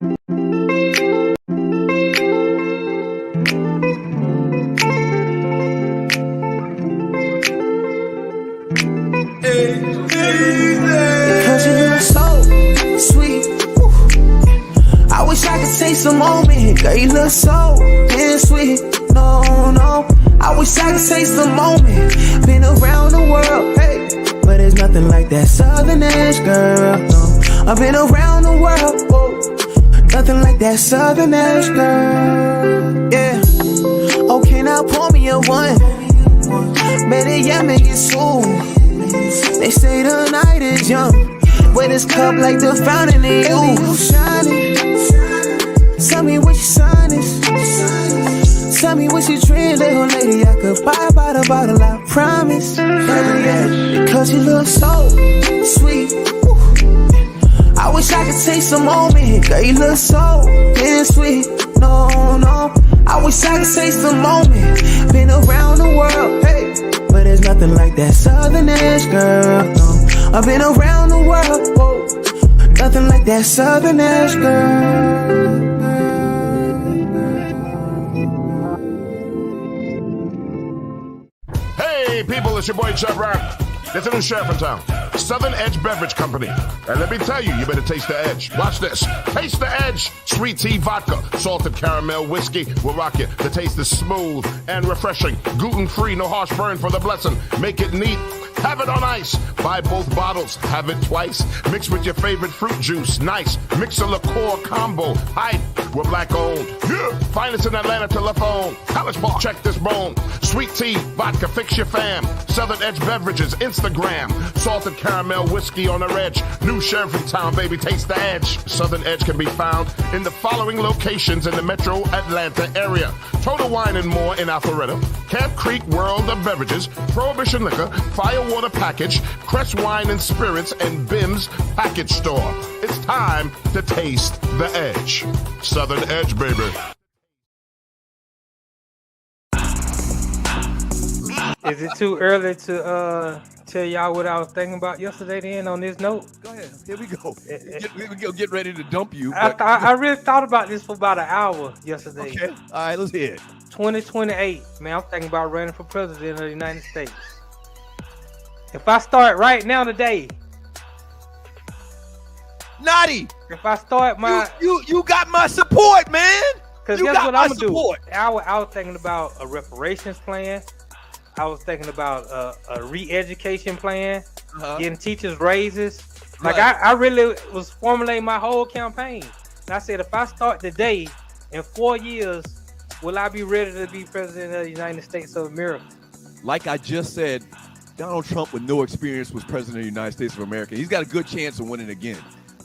Cause you look so sweet. Woo. I wish I could take some moment. Girl, you look so damn sweet. No, no. I wish I could taste the moment. Been around the world, hey, but there's nothing like that southern edge, girl. No, I've been around the world, whoa. Nothing like that southern edge, girl. Yeah. Okay, now pour me a one. Better yet, make it soon. They say the night is young. Wet this cup like the fountain in you. Shining. Tell me what your sign is. Tell me what you drink, little lady. I could buy by the bottle, I promise. Because you look so sweet. Woo. I wish I could take some moment. Girl, you look so damn sweet. No, no. I wish I could take some moment. Been around the world, hey, but there's nothing like that southern edge, girl. No, I've been around the world, whoa. Nothing like that southern edge, girl. Hey, people, it's your boy Chub Rock. There's a new sheriff in town, Southern Edge Beverage Company. And let me tell you, you better taste the edge. Watch this. Taste the edge. Sweet tea vodka, salted caramel whiskey will rock you. The taste is smooth and refreshing. Gluten-free, no harsh burn for the blessing. Make it neat. Have it on ice. Buy both bottles. Have it twice. Mix with your favorite fruit juice. Nice. Mix a liqueur combo. Hype. We're black owned. Yeah. Find us in Atlanta telephone. College Park. Check this bone. Sweet tea, vodka, fix your fam. Southern Edge Beverages, Instagram. Salted caramel whiskey on the edge. New sheriff in town, baby. Taste the edge. Southern Edge can be found in the following locations in the metro Atlanta area. Total Wine and More in Alpharetta. Camp Creek World of Beverages. Prohibition Liquor. Firewater Package. Crest Wine and Spirits. And Bim's Package Store. It's time to taste the edge. Southern Edge, baby. Is it too early to tell y'all what I was thinking about yesterday then on this note? Go ahead. Here we go. Get ready to dump you. I really thought about this for about an hour yesterday. Okay. All right, let's hear it. 2028. Man, I'm thinking about running for president of the United States. If I start right now today. Notty! If I start my... You got my support, man! Because guess what I'm going to do? I was thinking about a reparations plan. I was thinking about a re-education plan, getting teachers raises. Like I really was formulating my whole campaign. And I said, if I start today, in 4 years, will I be ready to be president of the United States of America? Like I just said, Donald Trump with no experience was president of the United States of America. He's got a good chance of winning again.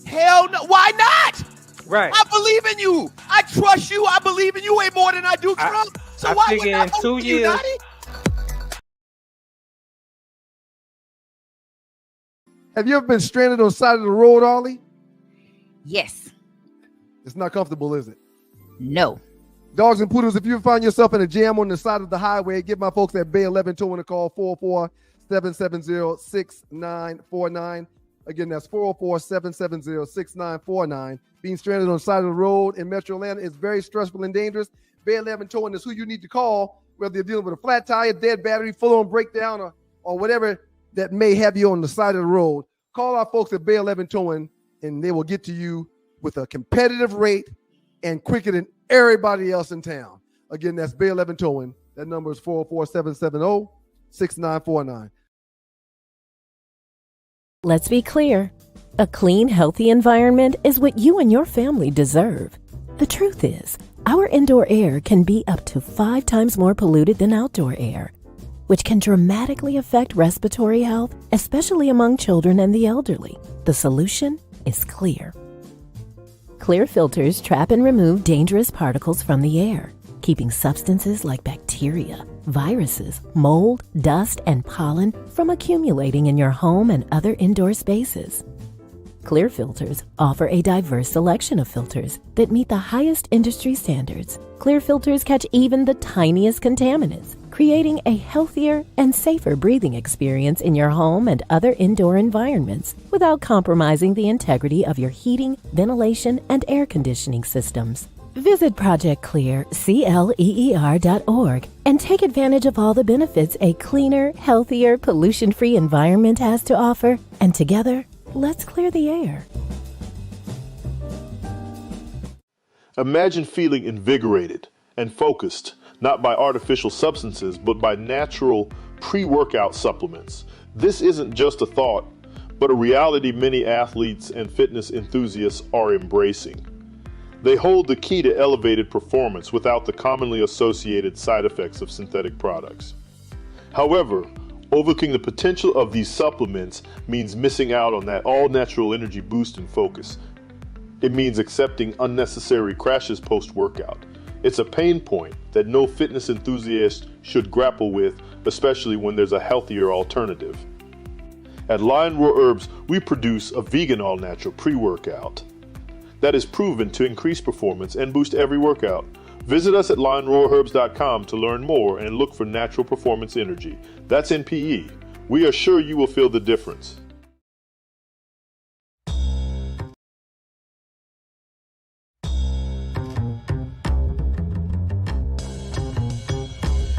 Hell no, why not? Right. I believe in you. I trust you. I believe in you way more than I do Trump. So why would I vote for you, Notty? Have you ever been stranded on the side of the road, Arle? Yes. It's not comfortable, is it? No. Dogs and poodles, if you find yourself in a jam on the side of the highway, give my folks at Bay 11 Towing a call, 404-770-6949. Again, that's 404-770-6949. Being stranded on the side of the road in Metro Atlanta is very stressful and dangerous. Bay 11 Towing is who you need to call, whether you're dealing with a flat tire, dead battery, full-on breakdown, or whatever that may have you on the side of the road. Call our folks at Bay 11 Towing, and they will get to you with a competitive rate and quicker than everybody else in town. Again, that's Bay 11 Towing. That number is 404-770-6949. Let's be clear. A clean, healthy environment is what you and your family deserve. The truth is, our indoor air can be up to 5 times more polluted than outdoor air, which can dramatically affect respiratory health, especially among children and the elderly. The solution is clear. Clear filters trap and remove dangerous particles from the air, keeping substances like bacteria, viruses, mold, dust, and pollen from accumulating in your home and other indoor spaces. Clear filters offer a diverse selection of filters that meet the highest industry standards. Clear filters catch even the tiniest contaminants, creating a healthier and safer breathing experience in your home and other indoor environments without compromising the integrity of your heating, ventilation, and air conditioning systems. Visit ProjectClear.org and take advantage of all the benefits a cleaner, healthier, pollution-free environment has to offer. And together, let's clear the air. Imagine feeling invigorated and focused, not by artificial substances, but by natural pre-workout supplements. This isn't just a thought, but a reality many athletes and fitness enthusiasts are embracing. They hold the key to elevated performance without the commonly associated side effects of synthetic products. However, overlooking the potential of these supplements means missing out on that all-natural energy boost and focus. It means accepting unnecessary crashes post-workout. It's a pain point that no fitness enthusiast should grapple with, especially when there's a healthier alternative. At Lion Roar Herbs, we produce a vegan all-natural pre-workout that is proven to increase performance and boost every workout. Visit us at lionroarherbs.com to learn more and look for natural performance energy. That's NPE. We are sure you will feel the difference.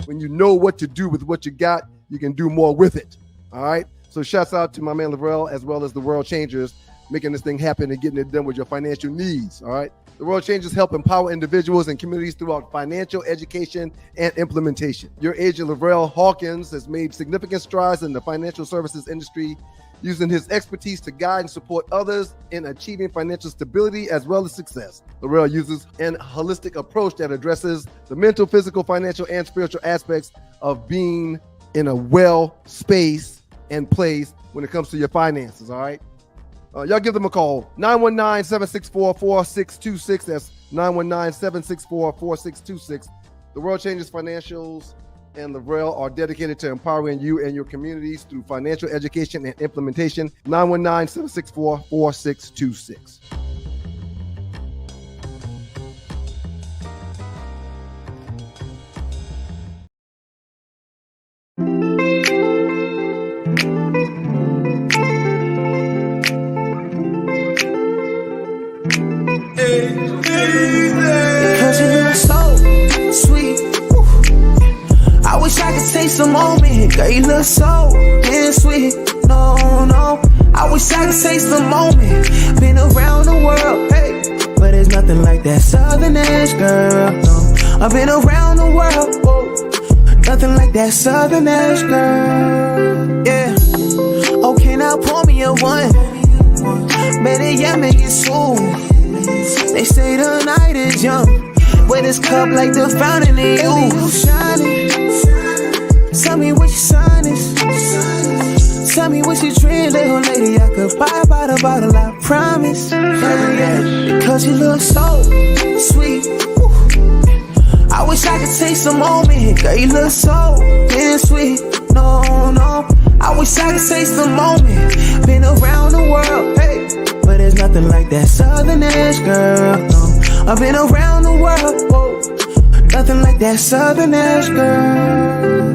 When you know what to do with what you got, you can do more with it. All right. So shouts out to my man Lavrell, as well as the World Changers, making this thing happen and getting it done with your financial needs. All right. The World Changers help empower individuals and communities throughout financial education and implementation. Your agent Lavrell Hawkins has made significant strides in the financial services industry, using his expertise to guide and support others in achieving financial stability as well as success. Lavrell uses an holistic approach that addresses the mental, physical, financial, and spiritual aspects of being in a well space and place when it comes to your finances. All right. Y'all give them a call, 919-764-4626. That's 919-764-4626. The World Changes Financials and Lavrell are dedicated to empowering you and your communities through financial education and implementation. 919-764-4626. Because you look so sweet. Woo. I wish I could taste the moment. Girl, you look so damn sweet. No, no. I wish I could taste the moment. Been around the world, hey. But there's nothing like that Southern Ash, girl. No. I've been around the world, whoa. Nothing like that Southern Ash, girl. Yeah. Okay, now pour me a one. Better yet, make it soon. They say the night is young, but this cup like the fountain in you shining. Tell me what your sign is. Tell me what you drink, little lady. I could buy by the bottle, I promise. Yeah, because you look so sweet. Woo. I wish I could taste the moment. Girl, you look so damn sweet. No, no. I wish I could taste the moment. Been around the world, hey. But there's nothing like that Southern Ash, girl. No. I've been around the world, whoa. Nothing like that Southern Ash, girl.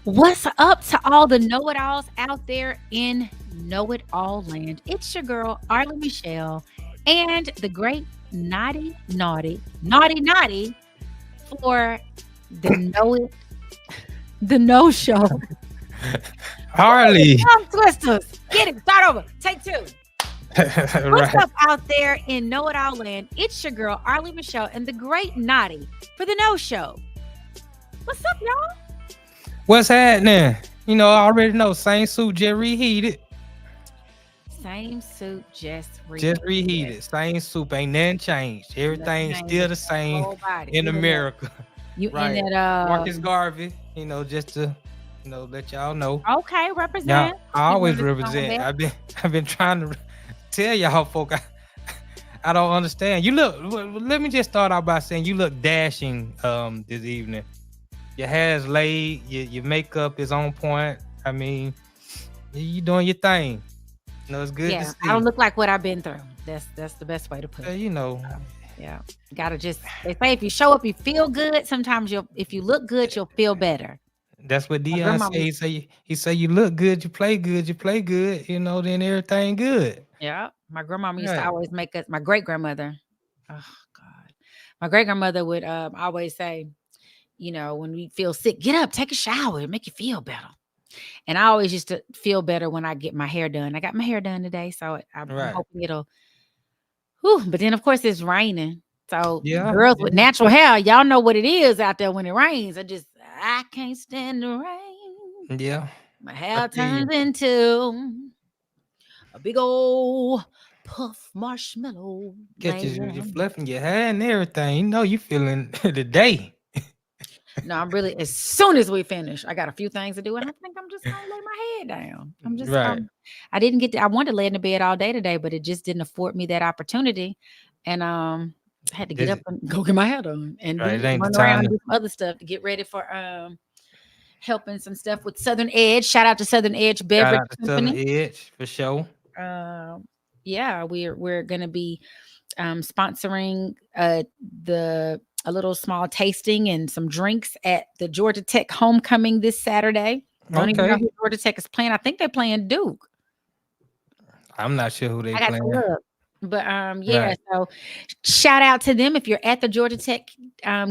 What's up to all the know-it-alls out there in know-it-all land? It's your girl, Arle Michelle, and the great Naughty for the No Show. Harley. Tongue twisters. Get it. Start over. Take two. What's Right. up out there in know-it-all land? It's your girl, Arle Michelle, and the great Naughty for the No Show. What's up, y'all? What's happening? You know, I already know. Same suit, just reheated. Same suit, just Just reheated. Same soup. Ain't nothing changed. Everything's still the same Whole body. in America. You Right. in that Marcus Garvey, you know, just to let y'all know. Okay, Now, represent. I always You wanna represent. respond I've been trying to tell y'all folk I don't understand. You look, let me just start out by saying you look dashing this evening. Your hair's laid, your makeup is on point. I mean, you doing your thing. You know, it's good to see. I don't look like what I've been through. That's the best way to put it. You know. Yeah. Gotta just, they say if you show up, you feel good. Sometimes if you look good, you'll feel better. That's what Dion say. He say you look good, you play good, you know, then everything good. Yeah. My grandmama used to always make us, my great grandmother. Oh God. My great grandmother would always say, you know, when we feel sick, get up, take a shower, make you feel better. And I always used to feel better when I get my hair done. I got my hair done today, so I'm hoping it'll. Whew, but then, of course, it's raining. So girls with natural hair, y'all know what it is out there when it rains. I can't stand the rain. Yeah. My hair turns into a big old puff marshmallow. Get you fluffing your hair and everything. You know you feeling the day. No, I'm really, as soon as we finish, I got a few things to do, and I think I'm just gonna lay my head down. I'm just I didn't get to, I wanted to lay in the bed all day today, but it just didn't afford me that opportunity. And I had to get up and go get my hair done and run around and do some other stuff to get ready for helping some stuff with Southern Edge. Shout out to Southern Edge Beverage Company. Southern Edge for sure. Yeah, we're gonna be sponsoring a little small tasting and some drinks at the Georgia Tech homecoming this Saturday. Don't even know who Georgia Tech is playing. I think they're playing Duke. I'm not sure who they're playing. But so shout out to them. If you're at the Georgia Tech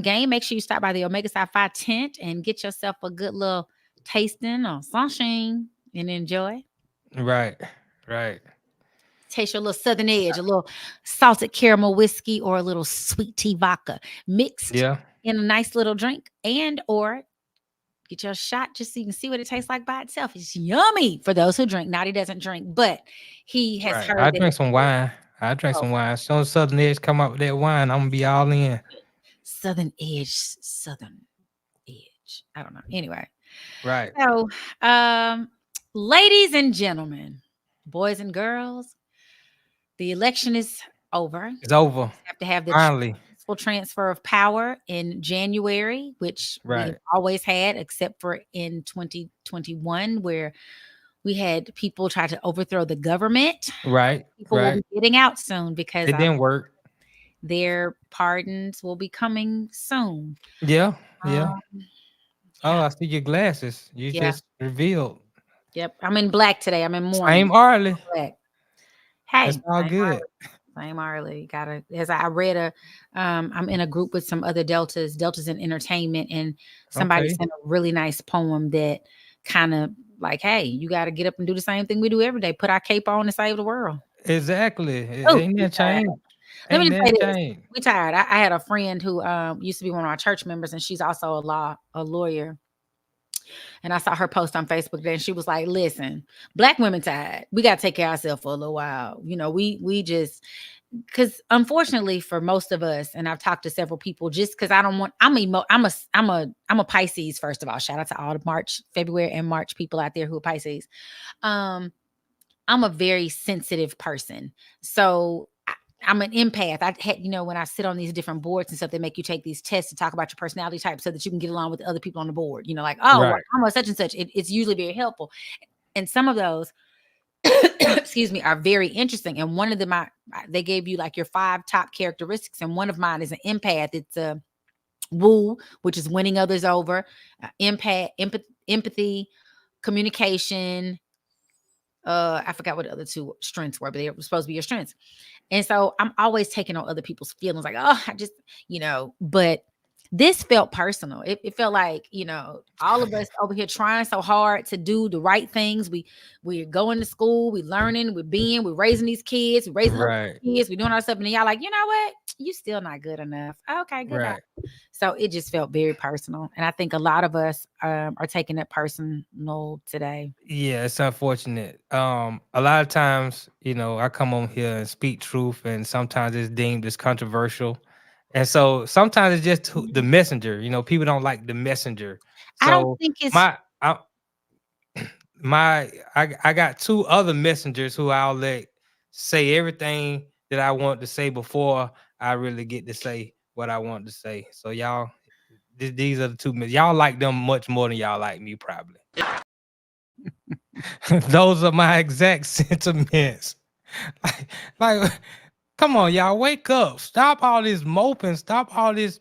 game, make sure you stop by the Omega Sci-Fi tent and get yourself a good little tasting or sunshine and enjoy. Right. Taste your little Southern Edge, a little salted caramel whiskey or a little sweet tea vodka mixed in a nice little drink, and or get your shot just so you can see what it tastes like by itself. It's yummy for those who drink. Naughty doesn't drink, but he has heard. I drink some wine. Some wine. As soon as Southern Edge come up with that wine, I'm gonna be all in. Southern Edge. I don't know. Anyway. Right. So, ladies and gentlemen, boys and girls, the election is over. It's over. We have to have the finally transfer of power in January, which we've always had, except for in 2021, where we had people try to overthrow the government. Right. People will be getting out soon because it didn't work. Their pardons will be coming soon. Yeah. I see your glasses. You just revealed. Yep. I'm in black today. I'm in mourning. Same Arle. Black. Hey, it's all good. Same Arle. As I read I'm in a group with some other Deltas in entertainment, and somebody sent a really nice poem that kind of like, hey, you got to get up and do the same thing we do every day. Put our cape on and save the world. Exactly. Ain't that change? Let me say this. We tired. I had a friend who used to be one of our church members, and she's also a lawyer. And I saw her post on Facebook today, and she was like, listen, Black women tired. We got to take care of ourselves for a little while. You know, we just, because unfortunately for most of us, and I've talked to several people, just because I'm a Pisces, first of all. Shout out to all the February and March people out there who are Pisces. I'm a very sensitive person. So I'm an empath. I had, when I sit on these different boards and stuff, they make you take these tests to talk about your personality type so that you can get along with the other people on the board. I'm a such and such. It's usually very helpful. And some of those, excuse me, are very interesting. And one of them, they gave you like your 5 top characteristics. And one of mine is an empath. It's a woo, which is winning others over. empathy, communication. I forgot what the other two strengths were, but they were supposed to be your strengths. And so I'm always taking on other people's feelings, like, oh, I just, but this felt personal. It felt like, all of us over here trying so hard to do the right things. We're going to school, we're learning, we're raising these kids, we're raising other kids, we're doing our stuff, and then y'all like, you know what? You still not good enough. Okay, good. Right. So it just felt very personal. And I think a lot of us are taking it personal today. Yeah, it's unfortunate. A lot of times, I come on here and speak truth, and sometimes it's deemed as controversial. And so sometimes it's just the messenger. People don't like the messenger. So I don't think it's I got two other messengers who I'll let say everything that I want to say before I really get to say what I want to say. So y'all, these are the two. Y'all like them much more than y'all like me, probably. Those are my exact sentiments. Like, come on, y'all, wake up. Stop all this moping. Stop all this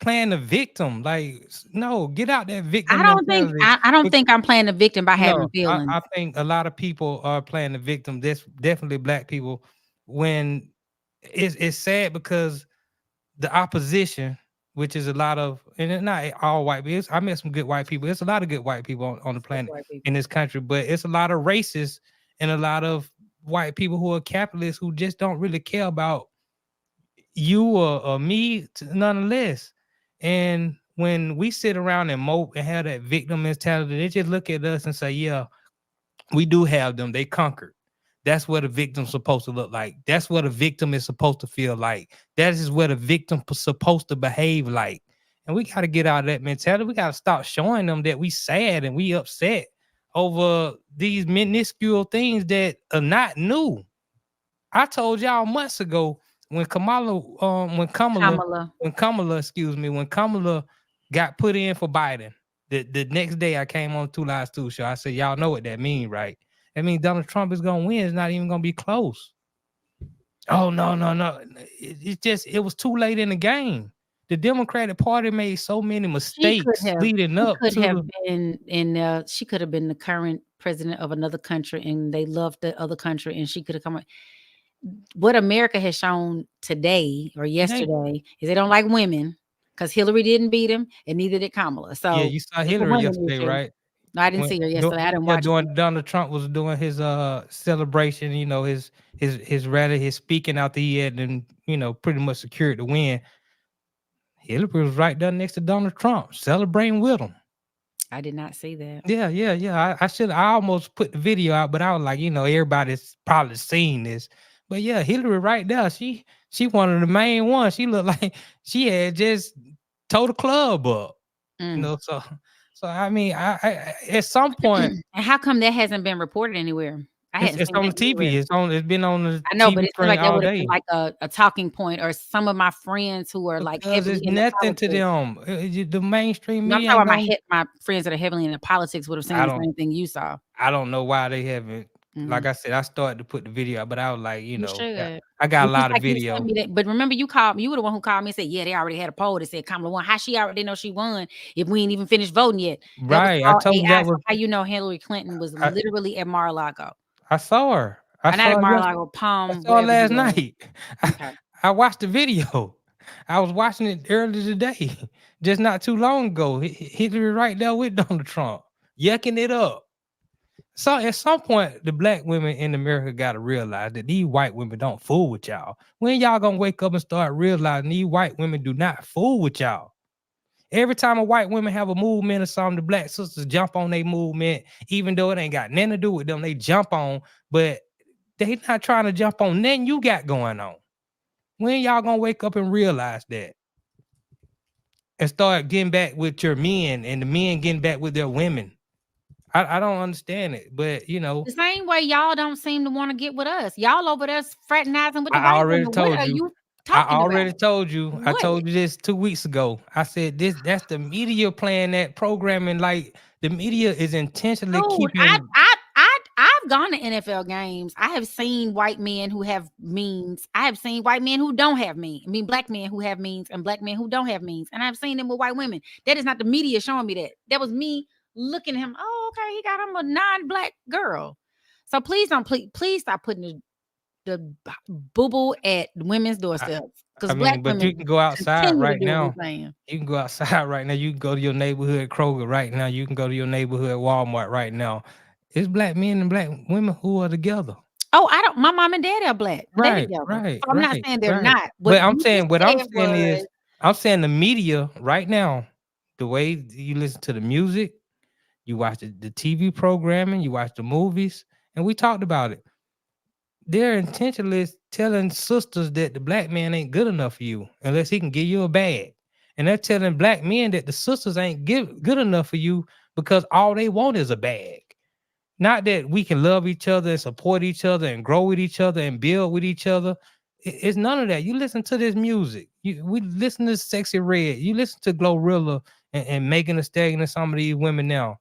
playing the victim. Like, no, get out that victim. I don't think I'm playing the victim by having feelings. I think a lot of people are playing the victim. This definitely Black people. When it's sad because the opposition, which is a lot of, and it's not all white people. I met some good white people. It's a lot of good white people on the planet in this country, but it's a lot of racists and a lot of white people who are capitalists who just don't really care about you or me, nonetheless. And when we sit around and mope and have that victim mentality, they just look at us and say, yeah, we do have them. They conquered. That's what a victim's supposed to look like. That's what a victim is supposed to feel like. That is what a victim is supposed to behave like. And we got to get out of that mentality. We got to stop showing them that we sad and we upset over these minuscule things that are not new. I told y'all months ago when Kamala got put in for Biden, the next day I came on 2 Lives 2 show. I said, y'all know what that means, right? That means Donald Trump is gonna win. It's not even gonna be close. Oh no. It was too late in the game. The Democratic Party made so many mistakes leading up to. She could have been the current president of another country, and they loved the other country, and she could have come. What America has shown today or yesterday is they don't like women because Hillary didn't beat him, and neither did Kamala. So yeah, you saw Hillary yesterday, right? No, I didn't see her yesterday. I didn't watch. Donald Trump was doing his celebration, his rally, his speaking out the end, and pretty much secured the win. Hillary was right there next to Donald Trump, celebrating with him. I did not see that. Yeah. I almost put the video out, but I was like, everybody's probably seen this. But yeah, Hillary right there. She one of the main ones. She looked like she had just towed the club up. So I mean, I at some point. And how come that hasn't been reported anywhere? It's on the TV. Anywhere. It's been on the. I know, TV but it's like that would be like a talking point, or some of my friends who are like heavily it's nothing to them. The mainstream media. I'm talking about my friends that are heavily into politics would have seen the same thing you saw. I don't know why they haven't. Mm-hmm. Like I said, I started to put the video out, but I was like, I got a lot of video. But remember, you were the one who called me and said, yeah, they already had a poll that said Kamala won. How she already know she won if we ain't even finished voting yet? Right. I told you that was how Hillary Clinton was literally at Mar-a-Lago. I saw her. Not at Mar-a-Lago, Palm. I saw her last night. Okay. I watched the video. I was watching it earlier today, just not too long ago. Hillary right there with Donald Trump, yucking it up. So at some point, the Black women in America got to realize that these white women don't fool with y'all. When y'all gonna wake up and start realizing these white women do not fool with y'all? Every time a white woman have a movement or something, the Black sisters jump on their movement, even though it ain't got nothing to do with them. They jump on, but they not trying to jump on nothing you got going on. When y'all gonna wake up and realize that? And start getting back with your men and the men getting back with their women. I don't understand it, but the same way y'all don't seem to want to get with us. Y'all over there fraternizing with the I already women. told you. I already about? told you. What? I told you this 2 weeks ago. I said that's the media playing that programming. Like the media is intentionally keeping. I've gone to NFL games. I have seen white men who have means. I have seen white men who don't have means. I mean, Black men who have means and Black men who don't have means. And I've seen them with white women. That is not the media showing me that. That was me looking at him. Oh, okay, he got him a non-black girl. So please stop putting the boo-boo at women's doorsteps. Because black but women you can go outside continue to right do what now. we're saying. You can go outside right now. You can go to your neighborhood Kroger right now. You can go to your neighborhood Walmart right now. It's black men and black women who are together. Oh, my mom and daddy are black. They Right, together. right, So I'm not right, saying they're right. not. But I'm you saying just what I'm said saying is was, I'm saying the media right now, the way you listen to the music, you watch the TV programming, you watch the movies, and we talked about it. They're intentionally telling sisters that the black man ain't good enough for you unless he can give you a bag. And they're telling black men that the sisters ain't good enough for you because all they want is a bag. Not that we can love each other and support each other and grow with each other and build with each other. It's none of that. You listen to this music. We listen to Sexy Red. You listen to Glorilla and Megan Thee Stallion and some of these women now.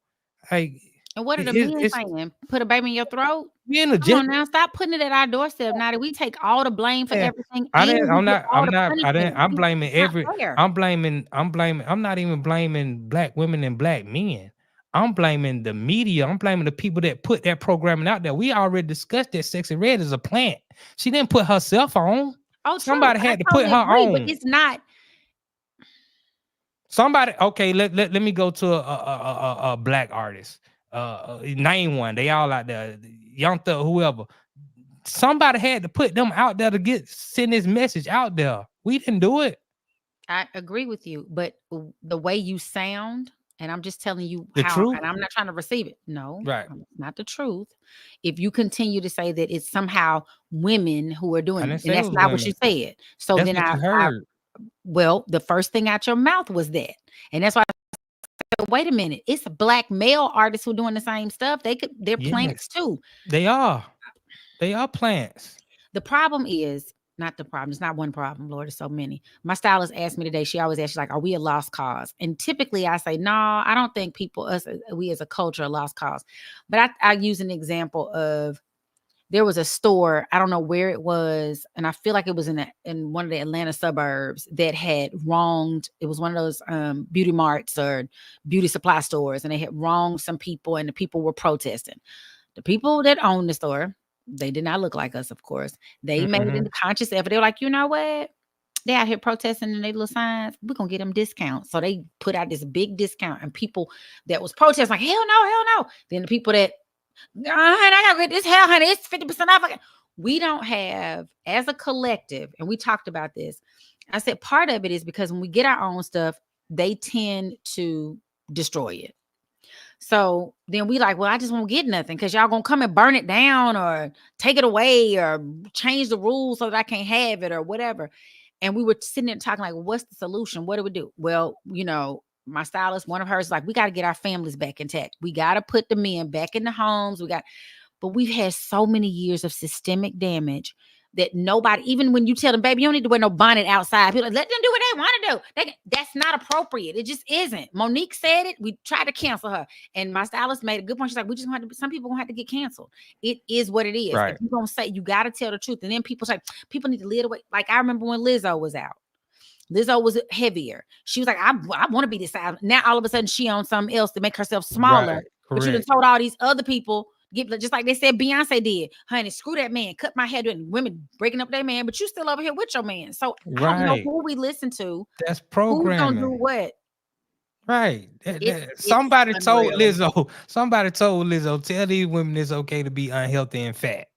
Like, and what are the men saying? Put a baby in your throat? Come on now, stop putting it at our doorstep. Now that we take all the blame for everything, I'm blaming I'm not even blaming black women and black men. I'm blaming the media. I'm blaming the people that put that programming out there. We already discussed that Sexy Red is a plant. She didn't put herself on. Oh, somebody true. had to put her on. But it's not. Somebody, okay, let me go to a black artist. Name one. They all out there. Young Thug, whoever. Somebody had to put them out there to send this message out there. We didn't do it. I agree with you, but the way you sound, and I'm just telling you the how, truth? And I'm not trying to receive it. No, right. Not the truth. If you continue to say that it's somehow women who are doing it, and that's not what you said. So that's then what you heard. Well, the first thing out your mouth was that. And that's why I said, wait a minute. It's black male artists who are doing the same stuff. They're plants too. They are plants. The problem is not the problem. It's not one problem, Lord. There's so many. My stylist asked me today, she always asks, she's like, are we a lost cause? And typically I say, no, I don't think we as a culture are lost cause. But I use an example of, there was a store, I don't know where it was, and I feel like it was in one of the Atlanta suburbs that had wronged. It was one of those beauty marts or beauty supply stores, and they had wronged some people, and the people were protesting. The people that owned the store, they did not look like us, of course. They made a conscious effort. They were like, you know what? They out here protesting in their little signs. We're going to get them discounts. So they put out this big discount, and people that was protesting like, hell no. Then the people that, honey, I gotta get this hair, honey. It's 50% off. We don't have, as a collective, and we talked about this. I said part of it is because when we get our own stuff, they tend to destroy it. So then we like, well, I just won't get nothing because y'all gonna come and burn it down or take it away or change the rules so that I can't have it or whatever. And we were sitting there talking like, what's the solution? What do we do? Well, my stylist, one of hers, like, we got to get our families back intact. We got to put the men back in the homes. But we've had so many years of systemic damage that nobody, even when you tell them, baby, you don't need to wear no bonnet outside. People like, let them do what they want to do. That's not appropriate. It just isn't. Monique said it. We tried to cancel her. And my stylist made a good point. She's like, some people gonna have to get canceled. It is what it is. Right. If you're going to say, you got to tell the truth. And then people say, people need to live away. Like I remember when Lizzo was out. Lizzo was heavier. She was like, I want to be this size. Now all of a sudden she on something else to make herself smaller. Right, but you done told all these other people, just like they said Beyonce did, honey, screw that man, cut my hair, and women breaking up their man, but you still over here with your man. So I don't know who we listen to. That's programming. Who's gonna do what? Right. Somebody told Lizzo, tell these women it's okay to be unhealthy and fat.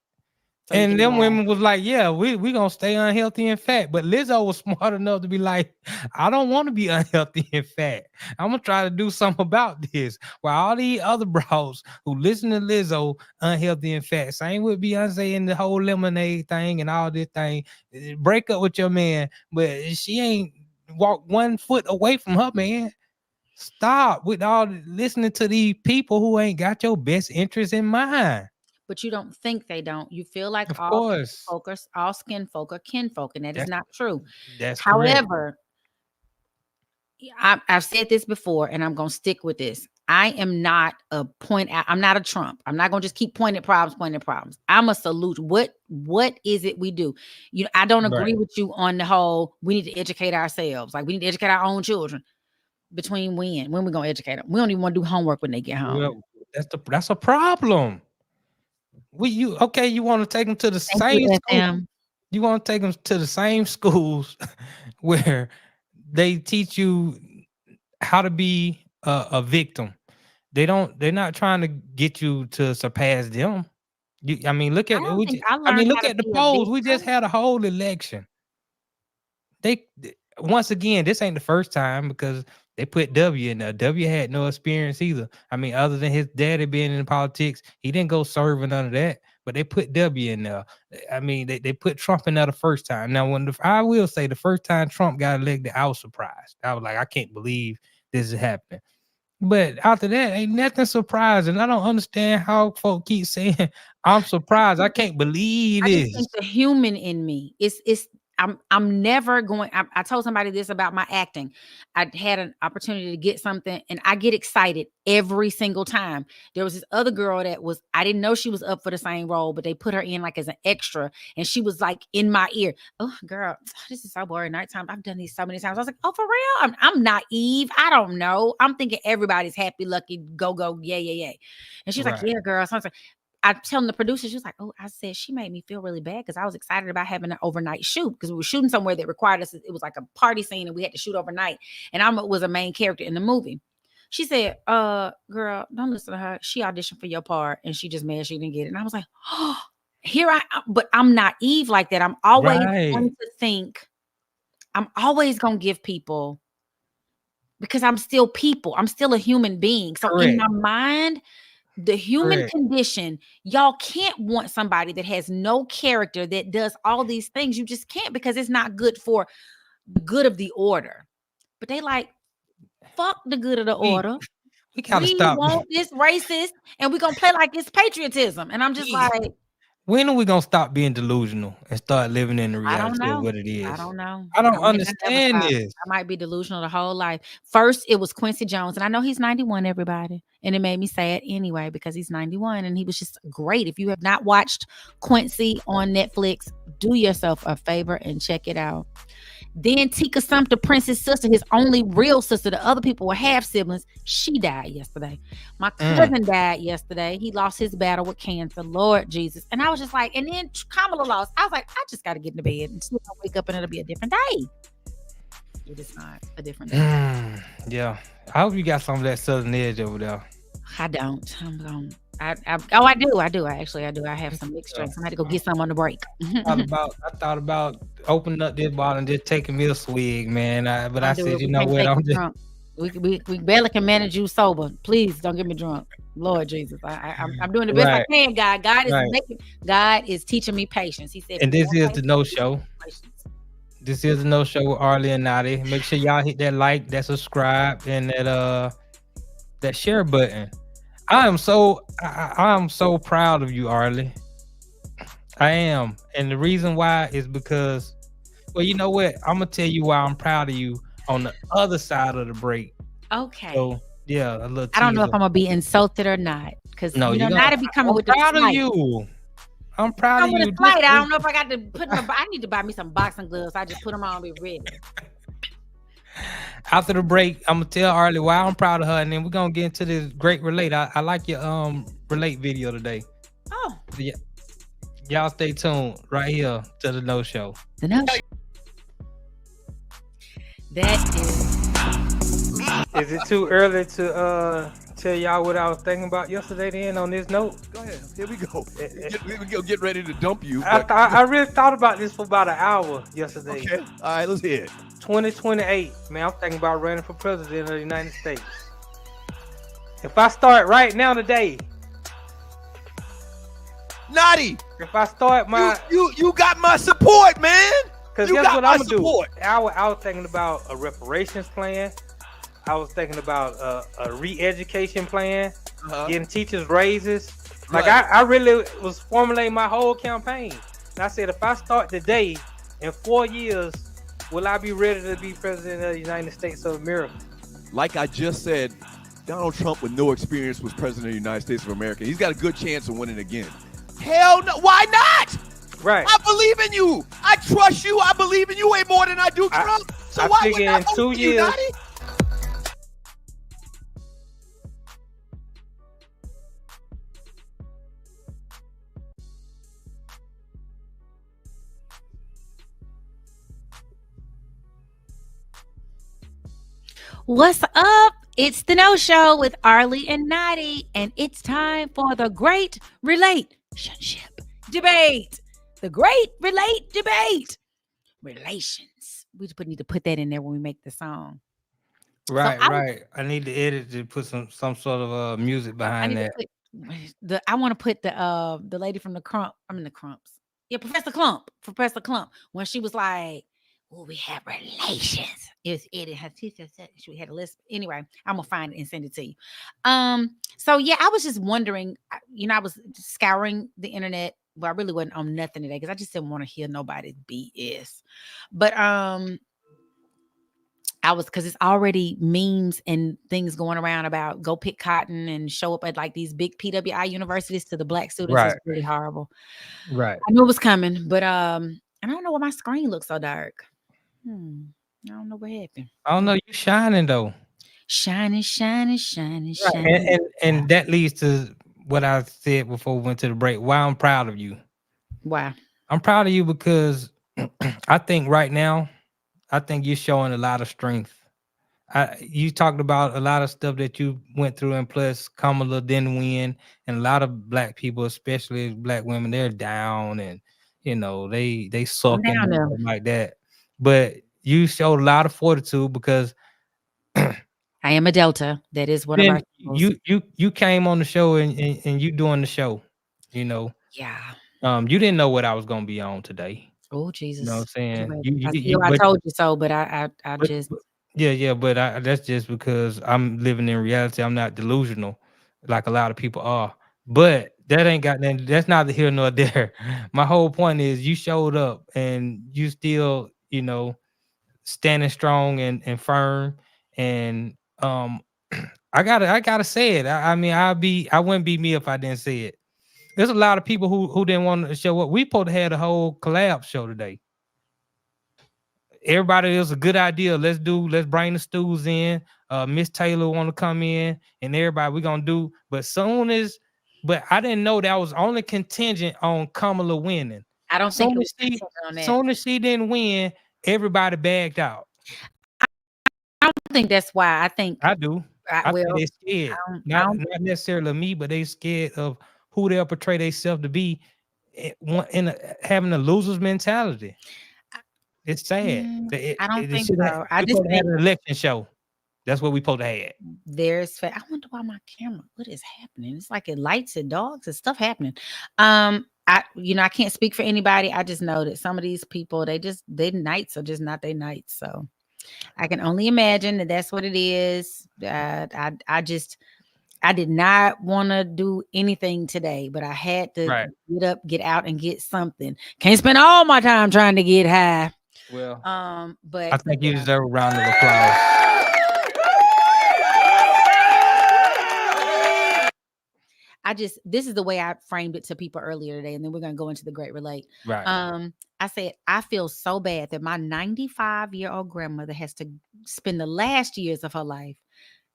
And them women was like, yeah, we gonna stay unhealthy and fat. But Lizzo was smart enough to be like, I don't want to be unhealthy and fat. I'm gonna try to do something about this. While all these other bros who listen to Lizzo unhealthy and fat, same with Beyonce and the whole lemonade thing and all this thing. Break up with your man, but she ain't walk 1 foot away from her man. Stop with all listening to these people who ain't got your best interest in mind. But you don't think they don't. You feel like of all skin folk are kinfolk, and that's not true. However, I've said this before, and I'm going to stick with this. I am not I'm not a Trump. I'm not going to just keep pointing problems. I'm a solution. What is it we do? I don't agree with you on the whole, we need to educate ourselves. Like we need to educate our own children. between when we gonna educate them? We don't even want to do homework when they get home. Well, that's a problem. You want to take them to the same school. You want to take them to the same schools where they teach you how to be a victim. They're not trying to get you to surpass them. Look at the polls. We just had a whole election. Once again, this ain't the first time because they put W in there. W had no experience either. Other than his daddy being in politics, he didn't go serve or none of that. But they put W in there. They put Trump in there the first time. Now, I will say the first time Trump got elected, I was surprised. I was like, I can't believe this is happening. But after that, ain't nothing surprising. I don't understand how folk keep saying I'm surprised. I can't believe this. I just think the human in me I'm never going. I told somebody this about my acting. I had an opportunity to get something and I get excited every single time. There was this other girl I didn't know she was up for the same role, but they put her in like as an extra and she was like in my ear. Oh girl, this is so boring. Nighttime. I've done these so many times. I was like, oh, for real? I'm naive. I don't know. I'm thinking everybody's happy, lucky, go, yeah. And she's like, yeah, girl. So I telling the producer, she was like, oh, I said she made me feel really bad because I was excited about having an overnight shoot because we were shooting somewhere that required us. It was like a party scene and we had to shoot overnight. And I was a main character in the movie. She said, girl, don't listen to her. She auditioned for your part and she just mad she didn't get it. And I was like, oh, but I'm naive like that. I'm always going to think, I'm always going to give people because I'm still people. I'm still a human being. So in my mind, the human condition, y'all can't want somebody that has no character that does all these things. You just can't because it's not good for the good of the order. But they like, fuck the good of the order. We gotta stop. We want this racist and we're gonna play like it's patriotism. And I'm just like, when are we gonna stop being delusional and start living in the reality of what it is? I don't know. I don't understand this. I might be delusional the whole life. First, it was Quincy Jones, and I know he's 91, everybody. And it made me sad anyway because he's 91 and he was just great. If you have not watched Quincy on Netflix, do yourself a favor and check it out. Then Tika Sumpter, Prince's sister, his only real sister. The other people were half siblings. She died yesterday. My cousin died yesterday. He lost his battle with cancer. Lord Jesus. And I was just like, and then Kamala lost. I was like, I just got to get into bed and still wake up and it'll be a different day. It is not a different day. Yeah. I hope you got some of that Southern edge over there. I don't. I do. I do. I have some mixed drinks. I had to go get some on the break. I thought about opening up this bottle and just taking me a swig, man. I said, you know what? I'm just drunk. We barely can manage you sober. Please don't get me drunk. Lord Jesus, I'm doing the best I can. God is teaching me patience. He said, and this is the No Show. This is the No Show with Arle and Notty. Make sure y'all hit that like, that subscribe, and that share button. I am so proud of you, Arle. I am. And the reason why is because, well, you know what? I'm going to tell you why I'm proud of you on the other side of the break. Okay. So, yeah, a little I don't know if I'm going to be insulted or not. Because, Notty be coming with the proud of you. I'm proud of you. I don't know if I got to put them. I need to buy me some boxing gloves. I just put them on and be ready. After the break, I'm gonna tell Arle why I'm proud of her, and then we're gonna get into this great relate. I like your relate video today. Oh, yeah. Y'all stay tuned right here to the No Show. The No Show. That is. Is it too early to tell y'all what I was thinking about yesterday? Then on this note, go ahead. Here we go. We'll get ready to dump you. I really thought about this for about an hour yesterday. Okay. All right, let's hear it. 2028, man, I'm thinking about running for president of the United States. If I start right now today, Notty, if I start my, you got my support, man. Because guess what I'm gonna do? I was thinking about a reparations plan. I was thinking about a re-education plan, getting teachers raises. Like I really was formulating my whole campaign. And I said, if I start today, in 4 years, will I be ready to be president of the United States of America? Like I just said, Donald Trump with no experience was president of the United States of America. He's got a good chance of winning again. Hell no. Why not? Right. I believe in you. I trust you. I believe in you way more than I do Trump. So why would I vote for you, Notty? What's up? It's the No Show with Arle and Notty, and it's time for the Great Relationship Debate. The Great Relate Debate. Relations. We just need to put that in there when we make the song. Right, right. I need to edit to put some sort of music behind that. I want to put the lady from the Crumps. Yeah, Professor Clump. When she was like, "Oh, we have relations." It was Eddie. She had a list. Anyway, I'm gonna find it and send it to you. So yeah, I was just wondering. I was scouring the internet. Well, I really wasn't on nothing today because I just didn't want to hear nobody's BS. But because it's already memes and things going around about go pick cotton and show up at like these big PWI universities to the black students. Right. Is really horrible. Right. I knew it was coming, but I don't know why my screen looks so dark. I don't know what happened. I don't know. You shining though. Shining. Right. And that leads to what I said before we went to the break. Why I'm proud of you. Why? I'm proud of you because I think right now, I think you're showing a lot of strength. You talked about a lot of stuff that you went through, and plus Kamala didn't win, and a lot of black people, especially black women, they're down, and they suck and like that. But you showed a lot of fortitude because I am a Delta. That is one of our you came on the show and you doing the show, Yeah. You didn't know what I was gonna be on today. Oh Jesus! You know what I'm saying? I told you so, but I just but that's just because I'm living in reality. I'm not delusional like a lot of people are. But that ain't got nothing. That's neither here nor there. My whole point is you showed up and you still, standing strong and firm. And I gotta say it. I mean, I wouldn't be me if I didn't say it. There's a lot of people who didn't want to show up. We supposed to have a whole collab show today. Everybody, it was a good idea. Let's bring the stews in. Miss Taylor want to come in, and everybody we're gonna do. But I didn't know that was only contingent on Kamala winning. I don't think it was contingent on that. Soon as she didn't win, everybody bagged out. I don't think that's why. I think I do. I think they're scared. Not necessarily me, but they scared of who they'll portray themselves to be having a loser's mentality. It's sad. I don't think so. I just had an election show. That's what we supposed to have. I wonder why my camera. What is happening? It's like it lights and dogs and stuff happening. I can't speak for anybody. I just know that some of these people, their nights are just not their nights. So I can only imagine that that's what it is. I did not want to do anything today, but I had to get up, get out, and get something. Can't spend all my time trying to get high. Well, but I think you deserve a round of applause. This is the way I framed it to people earlier today, and then we're gonna go into the Great Relate. Right. I said I feel so bad that my 95-year-old grandmother has to spend the last years of her life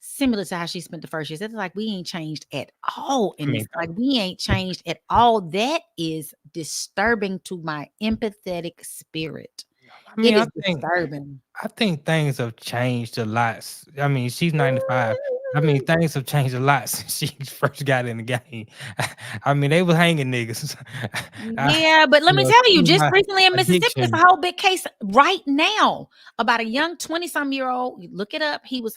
similar to how she spent the first years. It's like we ain't changed at all in this. Like we ain't changed at all. That is disturbing to my empathetic spirit. I mean, disturbing. I think things have changed a lot. I mean, she's 95. I mean, things have changed a lot since she first got in the game. I mean, they was hanging niggas. Yeah, but let me tell you, just recently in Mississippi, there's a whole big case right now about a young 20-some-year-old. Look it up. He was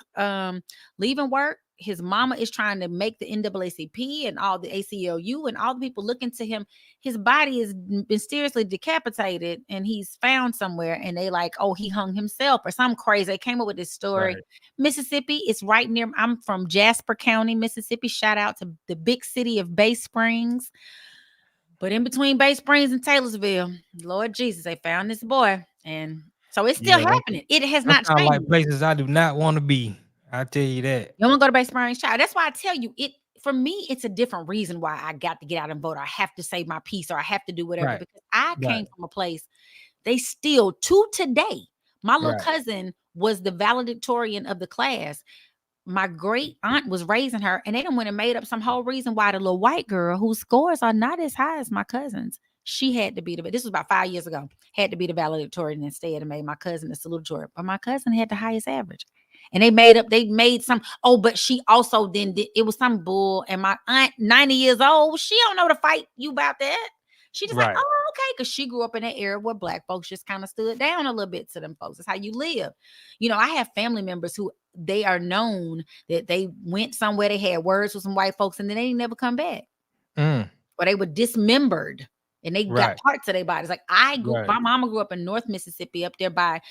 leaving work. His mama is trying to make the NAACP and all the ACLU and all the people looking to him. His body is mysteriously decapitated and he's found somewhere. And they like, oh, he hung himself or something crazy. They came up with this story. Right. Mississippi is right near. I'm from Jasper County, Mississippi. Shout out to the big city of Bay Springs. But in between Bay Springs and Taylorsville, Lord Jesus, they found this boy. And so it's still happening. It has not changed. Like places I do not want to be. I tell you that. You want to go to Bay Springs, child? That's why I tell you, for me, it's a different reason why I got to get out and vote. Or I have to say my piece, or I have to do whatever. Because I came from a place, they still, to today, my little cousin was the valedictorian of the class. My great aunt was raising her, and they done went and made up some whole reason why the little white girl whose scores are not as high as my cousin's, she had to be this was about 5 years ago, had to be the valedictorian instead and made my cousin the salutatorian. But my cousin had the highest average. And they made some, but she also then did, it was some bull. And my aunt, 90 years old, she don't know to fight you about that. She just like, oh, okay. Because she grew up in that era where Black folks just kind of stood down a little bit to them folks. That's how you live. You know, I have family members who they are known that they went somewhere, they had words with some white folks, and then they never come back. Or they were dismembered and they got parts of their bodies. Like my mama grew up in North Mississippi, up there by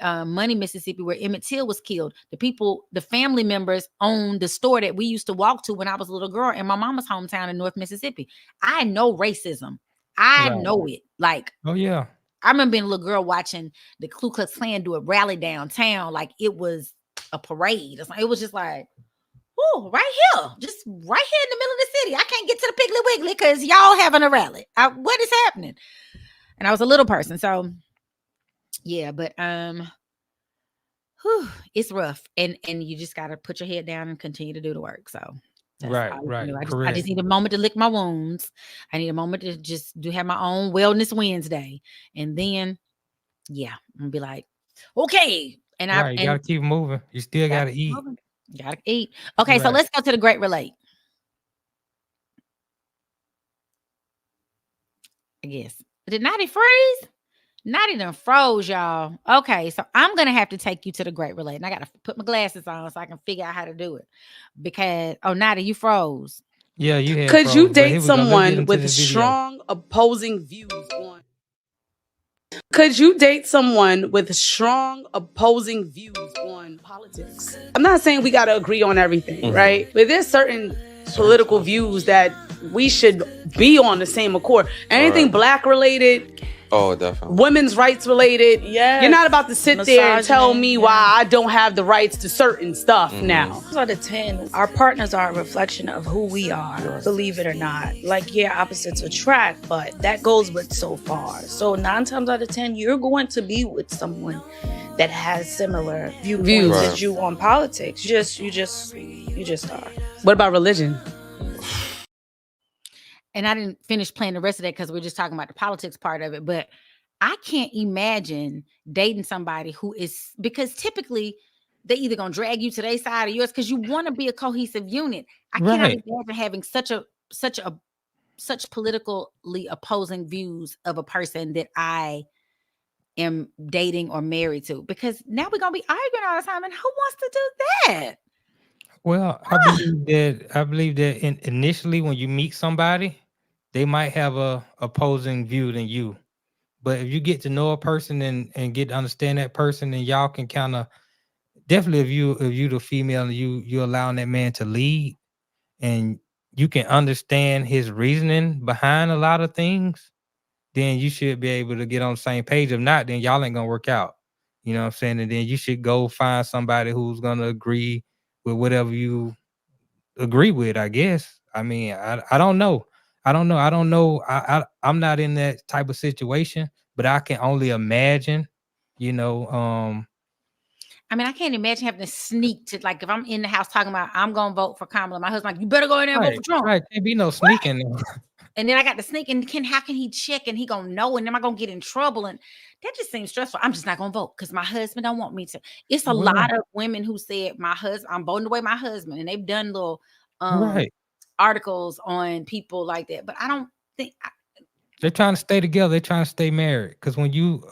Money, Mississippi, where Emmett Till was killed. The family members owned the store that we used to walk to when I was a little girl in my mama's hometown in North Mississippi. I know racism. I know it. Like, oh yeah. I remember being a little girl watching the Ku Klux Klan do a rally downtown like it was a parade. It was just like, oh, right here. Just right here in the middle of the city. I can't get to the Piggly Wiggly because y'all having a rally. What is happening? And I was a little person. So yeah, but it's rough. And you just gotta put your head down and continue to do the work. So right. I just need a moment to lick my wounds. I need a moment to just have my own wellness Wednesday. And then I'm gonna be like, okay. And you gotta keep moving. You still gotta eat. You gotta eat. Okay, so let's go to the Great Relate. I guess. Did Notty freeze? Notty done froze, y'all. Okay, so I'm gonna have to take you to the Great Relate. And I gotta put my glasses on so I can figure out how to do it. Because Notty, you froze. Yeah, you had. Could you date someone with strong opposing views on? Could you date someone with strong opposing views on politics? I'm not saying we gotta agree on everything, right? But there's certain political views that we should be on the same accord. Anything Black related. Oh, definitely. Women's rights related. Yeah. You're not about to sit there and tell me why I don't have the rights to certain stuff now. 9 out of 10, our partners are a reflection of who we are, believe it or not. Like, opposites attract, but that goes but so far. So 9 times out of 10, you're going to be with someone that has similar viewpoints as you on politics. You just are. What about religion? And I didn't finish playing the rest of that because we're just talking about the politics part of it. But I can't imagine dating somebody who is, because typically they either gonna drag you to their side or yours because you want to be a cohesive unit. I cannot imagine having such politically opposing views of a person that I am dating or married to, because now we're gonna be arguing all the time. And who wants to do that? Well, I believe that initially when you meet somebody, they might have a opposing view than you. But if you get to know a person and get to understand that person, and y'all can kind of definitely, if you the female and you allowing that man to lead, and you can understand his reasoning behind a lot of things, then you should be able to get on the same page. If not, then y'all ain't gonna work out. You know what I'm saying? And then you should go find somebody who's gonna agree with whatever you agree with, I guess. I mean, I don't know. I'm not in that type of situation, but I can only imagine, I mean, I can't imagine having to sneak to, like, if I'm in the house talking about I'm gonna vote for Kamala, my husband's like, you better go in there and vote for Trump. Right, can't be no sneaking. And then I got to sneak, and how can he check and he gonna know, and am I gonna get in trouble? And that just seems stressful. I'm just not gonna vote because my husband don't want me to. It's a lot of women who said I'm voting away my husband, and they've done little articles on people like that. But I don't think they're trying to stay together. They're trying to stay married, because when you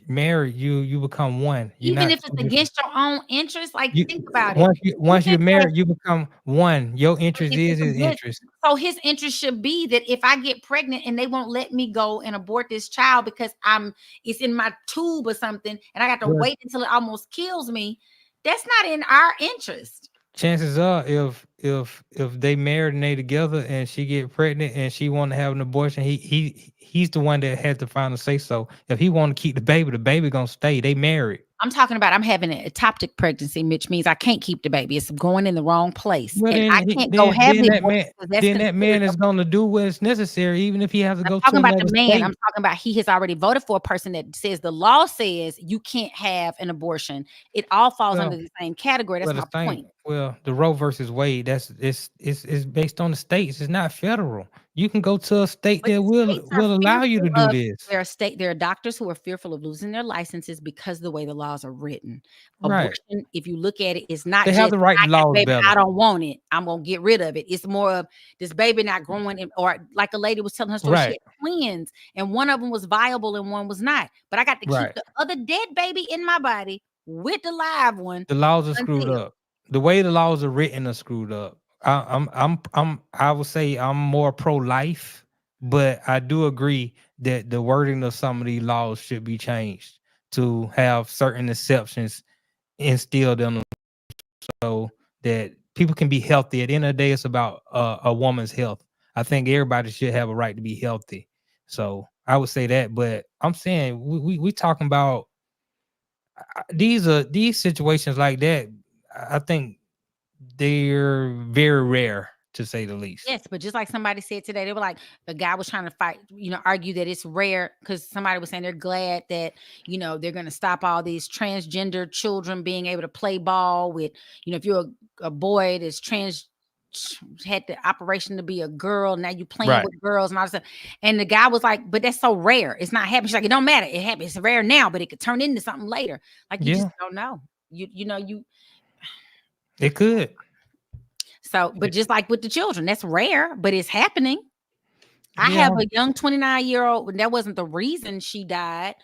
married, you become one. Even if it's against your own interest, like, think about it. Once you're married, you become one. Your interest is his interest. So his interest should be that if I get pregnant and they won't let me go and abort this child because it's in my tube or something, and I got to wait until it almost kills me, that's not in our interest. Chances are, if they married and they together and she get pregnant and she want to have an abortion, he's the one that has the final say so. If he want to keep the baby gonna stay. They married. I'm talking about I'm having an ectopic pregnancy, which means I can't keep the baby. It's going in the wrong place. Well, and I can't go have it. Then that man is going to do what's necessary, even if he has to go to another the man. State. I'm talking about he has already voted for a person that says the law says you can't have an abortion. It all falls under the same category. That's my point. Well, the Roe versus Wade, it's based on the states. It's not federal. You can go to a state But that the will states are allow you to fearful do of this. there are doctors who are fearful of losing their licenses because of the way the laws are written. Right. Abortion, if you look at it, is not They have just to write the I got a laws baby, better. I don't want it. I'm gonna get rid of it. It's more of this baby not growing or like a lady was telling her story. She Right. had twins, and one of them was viable and one was not. But I got to keep Right. the other dead baby in my body with the live one. The laws are screwed until up. The way the laws are written are screwed up. I would say I'm more pro-life, but I do agree that the wording of some of these laws should be changed to have certain exceptions instilled in them so that people can be healthy. At the end of the day, it's about a woman's health. I think everybody should have a right to be healthy. So I would say that, but I'm saying we talking about these situations like that. I think they're very rare to say the least. Yes, but just like somebody said today, they were like, the guy was trying to fight, argue that it's rare because somebody was saying they're glad that, they're going to stop all these transgender children being able to play ball with, if you're a boy that's had the operation to be a girl, now you playing Right. with girls and all this stuff. And the guy was like, but that's so rare. It's not happening. She's like, it don't matter. It happens. It's rare now, but it could turn into something later. Like you just don't know. It could. So, but just like with the children, that's rare, but it's happening. I have a young 29-year-old, and that wasn't the reason she died,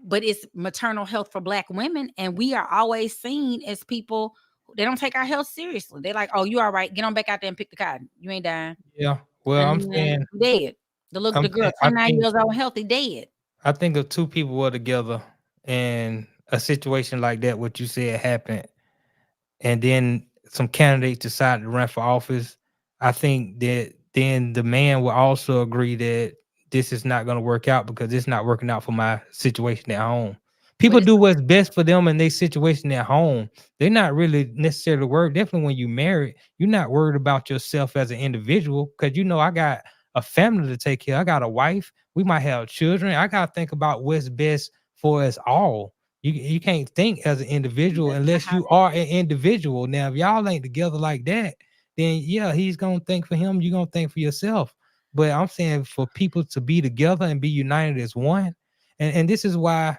but it's maternal health for Black women. And we are always seen as people, they don't take our health seriously. They're like, oh, you all right. Get on back out there and pick the cotton. You ain't dying. Yeah. Well, I'm saying dead. The girl, 29 years old, healthy, dead. I think if two people were together and a situation like that, what you said happened, and then some candidates decided to run for office, I think that then the man will also agree that this is not going to work out because it's not working out for my situation at home. People do what's best for them in their situation at home. They're not really necessarily worried. Definitely when you married, you're not worried about yourself as an individual because I got a family to take care of. I got a wife. We might have children. I got to think about what's best for us all. You can't think as an individual unless you are an individual. Now, if y'all ain't together like that, then yeah, he's gonna think for him, you're gonna think for yourself. But I'm saying for people to be together and be united as one, and this is why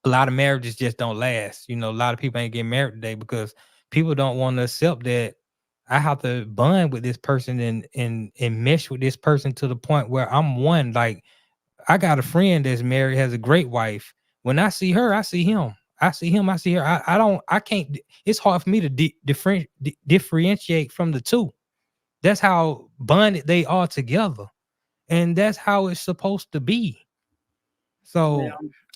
a lot of marriages just don't last. A lot of people ain't getting married today because people don't want to accept that I have to bond with this person and mesh with this person to the point where I'm one. Like I got a friend that's married, has a great wife. When I see her, I see him. I see him, I see her. I can't, it's hard for me to differentiate from the two. That's how bonded they are together. And that's how it's supposed to be. So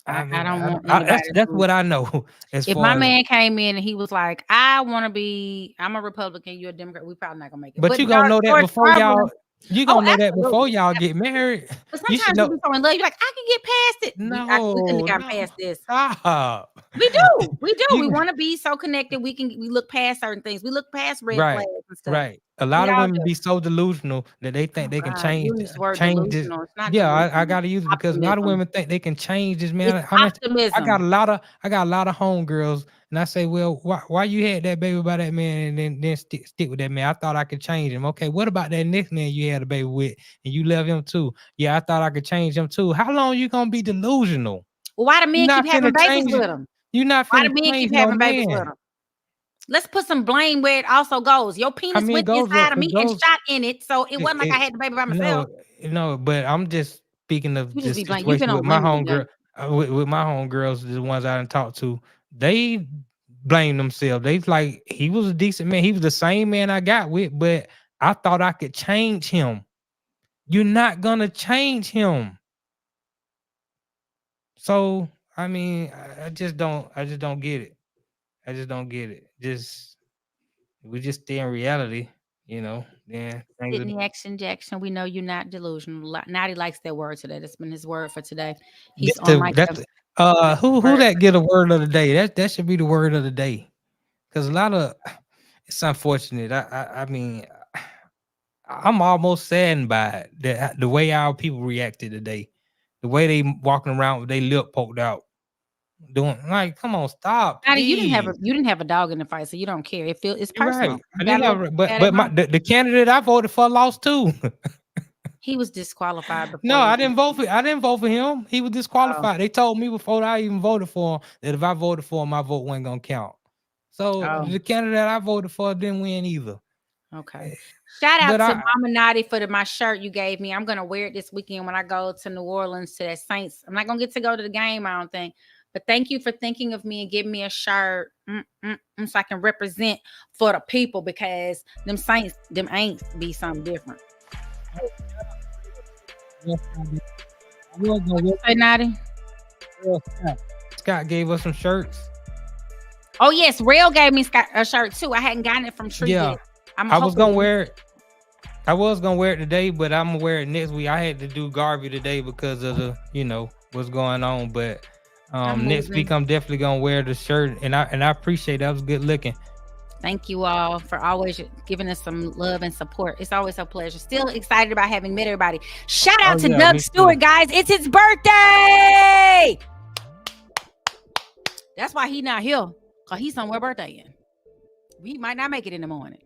I don't want anybody that's what I know. If my man came in and he was like, I'm a Republican, you're a Democrat, we probably not gonna make it. But you gonna know that before y'all. You gonna know that before y'all get married. But sometimes you be so in love, you're like, I can get past it. We couldn't have gotten past this. Stop. We do. We want to be so connected. We look past certain things. We look past red flags and stuff. Right. A lot of women be so delusional that they think they can change this. Yeah, I gotta use it because a lot of women think they can change this, man. I got a lot of homegirls, and I say, well, why you had that baby by that man and then stick with that man? I thought I could change him. Okay, what about that next man you had a baby with and you love him too? Yeah, I thought I could change him too. How long you gonna be delusional? Well, why the men keep having babies with him? You're not why the men keep having babies with him? Let's put some blame where it also goes. Your penis went inside of me and shot in it, so it wasn't like I had the baby by myself. No, but I'm just speaking of this situation with my homegirl. With my homegirls, the ones I didn't talk to, they blame themselves. They like he was a decent man. He was the same man I got with, but I thought I could change him. You're not gonna change him. So I mean, I just don't get it. I just don't get it. We just stay in reality, Then Sydney Action Jackson, we know you're not delusional. Notty likes that word today. That's been his word for today. He's on my who that get a word of the day? That should be the word of the day. Because a lot of it's unfortunate. I mean, I'm almost saddened by it, the way our people reacted today. The way they walking around with their lip poked out. doing like, come on, stop. Notty, you please. didn't have a dog in the fight, so you don't care. It's You're personal. right. I didn't have, but the candidate I voted for lost too. He was disqualified before. No, I didn't vote for him. He was disqualified. They told me before I even voted for him that if I voted for him, my vote wasn't gonna count. So the candidate I voted for didn't win either. Okay. Shout out to Mama Notty for my shirt you gave me. I'm gonna wear it this weekend when I go to New Orleans to that Saints. I'm not gonna get to go to the game, I don't think. But thank you for thinking of me and giving me a shirt so I can represent for the people, because them Saints, them ain't be something different. What you say, Notty? Scott gave us some shirts. Oh yes, Rail gave me a shirt too. I hadn't gotten it from Tree yet. I was gonna wear it. I was gonna wear it today, but I'm gonna wear it next week. I had to do Garvey today because of the, what's going on. But next week I'm definitely gonna wear the shirt, and I appreciate that. It was good looking. Thank you all for always giving us some love and support. It's always a pleasure. Still excited about having met everybody. Shout out to Doug Stewart, guys. It's his birthday. That's why he's not here, because he's somewhere birthday in. We might not make it in the morning.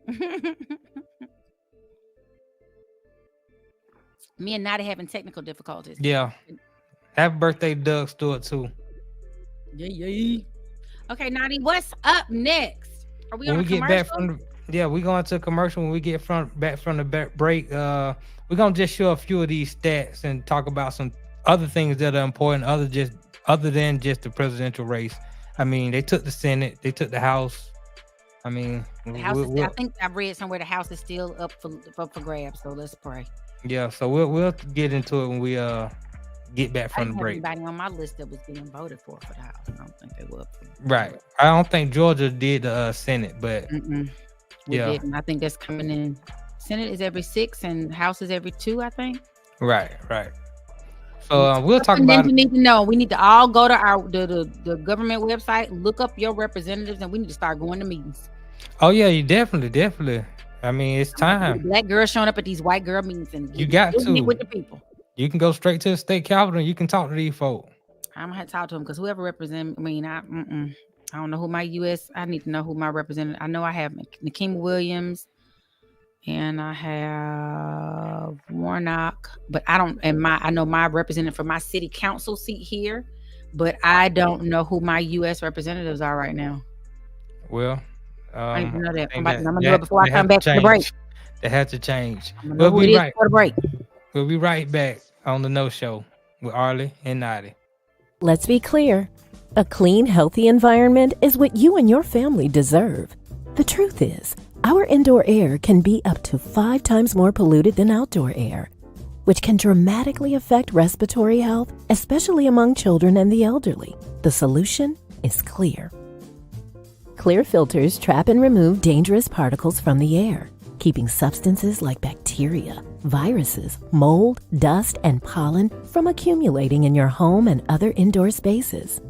Me and Notty having technical difficulties. Yeah. Happy birthday, Doug Stewart, too. Yeah. Okay, Notty, what's up next? Are we on a commercial? Get back we're going to a commercial. When we get back from the break, we're going to just show a few of these stats and talk about some other things that are important other than just the presidential race. I mean, they took the Senate, they took the House. I mean, the House I think I've read somewhere the House is still up for grabs, so let's pray. Yeah, so we'll get into it when we get back from the break. Everybody on my list that was being voted for the House. I don't think they were up for right. I don't think Georgia did the Senate, but we didn't. I think that's coming in. Senate is every 6 and House is every 2, I think. Right. So we'll talk about it. You need to know. We need to all go to the government website, look up your representatives, and we need to start going to meetings. Oh yeah, you definitely. I mean, it's time. Black girls showing up at these white girl meetings, and you got to meet with the people. You can go straight to the state capitol and you can talk to these folks. I'm gonna have to talk to them, because whoever represents, I don't know who my U.S. I need to know who my representative. I know I have Nikema Williams, and I have Warnock, but I don't. And I know my representative for my city council seat here, but I don't know who my U.S. representatives are right now. Well, I didn't know that. I'm gonna know it before I come back to the break. They have to change. We'll be right for the break. We'll be right back on the No Show with Arle and Notty. Let's be clear. A clean, healthy environment is what you and your family deserve. The truth is, our indoor air can be up to 5 times more polluted than outdoor air, which can dramatically affect respiratory health, especially among children and the elderly. The solution is clear. Clear filters trap and remove dangerous particles from the air, keeping substances like bacteria, viruses, mold, dust, and pollen from accumulating in your home and other indoor spaces.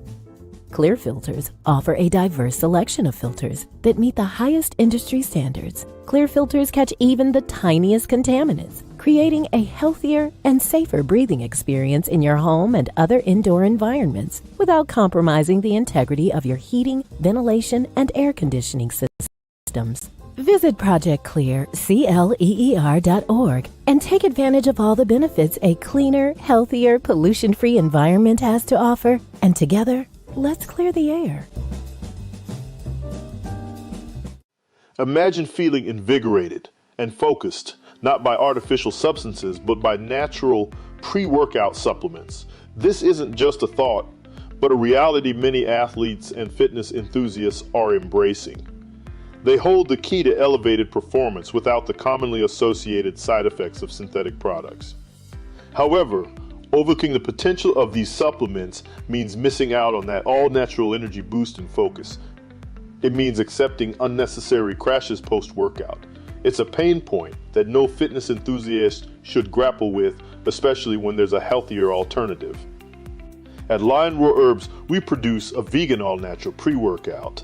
Clear filters offer a diverse selection of filters that meet the highest industry standards. Clear filters catch even the tiniest contaminants, creating a healthier and safer breathing experience in your home and other indoor environments without compromising the integrity of your heating, ventilation, and air conditioning systems. Visit ProjectClear.org and take advantage of all the benefits a cleaner, healthier, pollution-free environment has to offer. And together, let's clear the air. Imagine feeling invigorated and focused, not by artificial substances, but by natural pre-workout supplements. This isn't just a thought, but a reality many athletes and fitness enthusiasts are embracing. They hold the key to elevated performance without the commonly associated side effects of synthetic products. However, overlooking the potential of these supplements means missing out on that all-natural energy boost and focus. It means accepting unnecessary crashes post-workout. It's a pain point that no fitness enthusiast should grapple with, especially when there's a healthier alternative. At Lion Roar Herbs, we produce a vegan all-natural pre-workout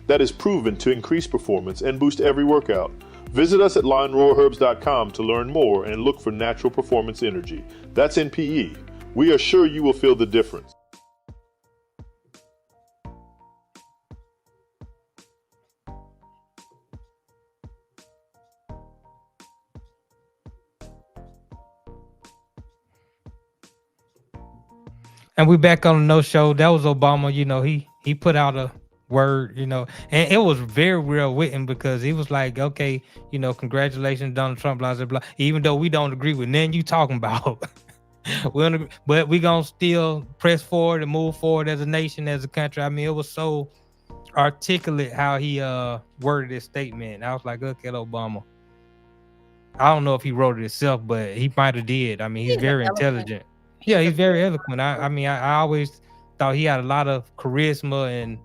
that is proven to increase performance and boost every workout. Visit us at lionroarherbs.com to learn more and look for natural performance energy. That's NPE. We are sure you will feel the difference. And we back on the no show. That was Obama. You know, he put out a word. You know, and it was very real with him because he was like, okay, you know, congratulations, Donald Trump, blah blah blah. Even though we don't agree with nothing you talking about, but we gonna still press forward and move forward as a nation, as a country. I mean, it was so articulate how he worded his statement. I was like, okay, Obama. I don't know if he wrote it himself, but he might have did. I mean, he's very intelligent. Yeah, he's very eloquent. I mean, I always thought he had a lot of charisma, and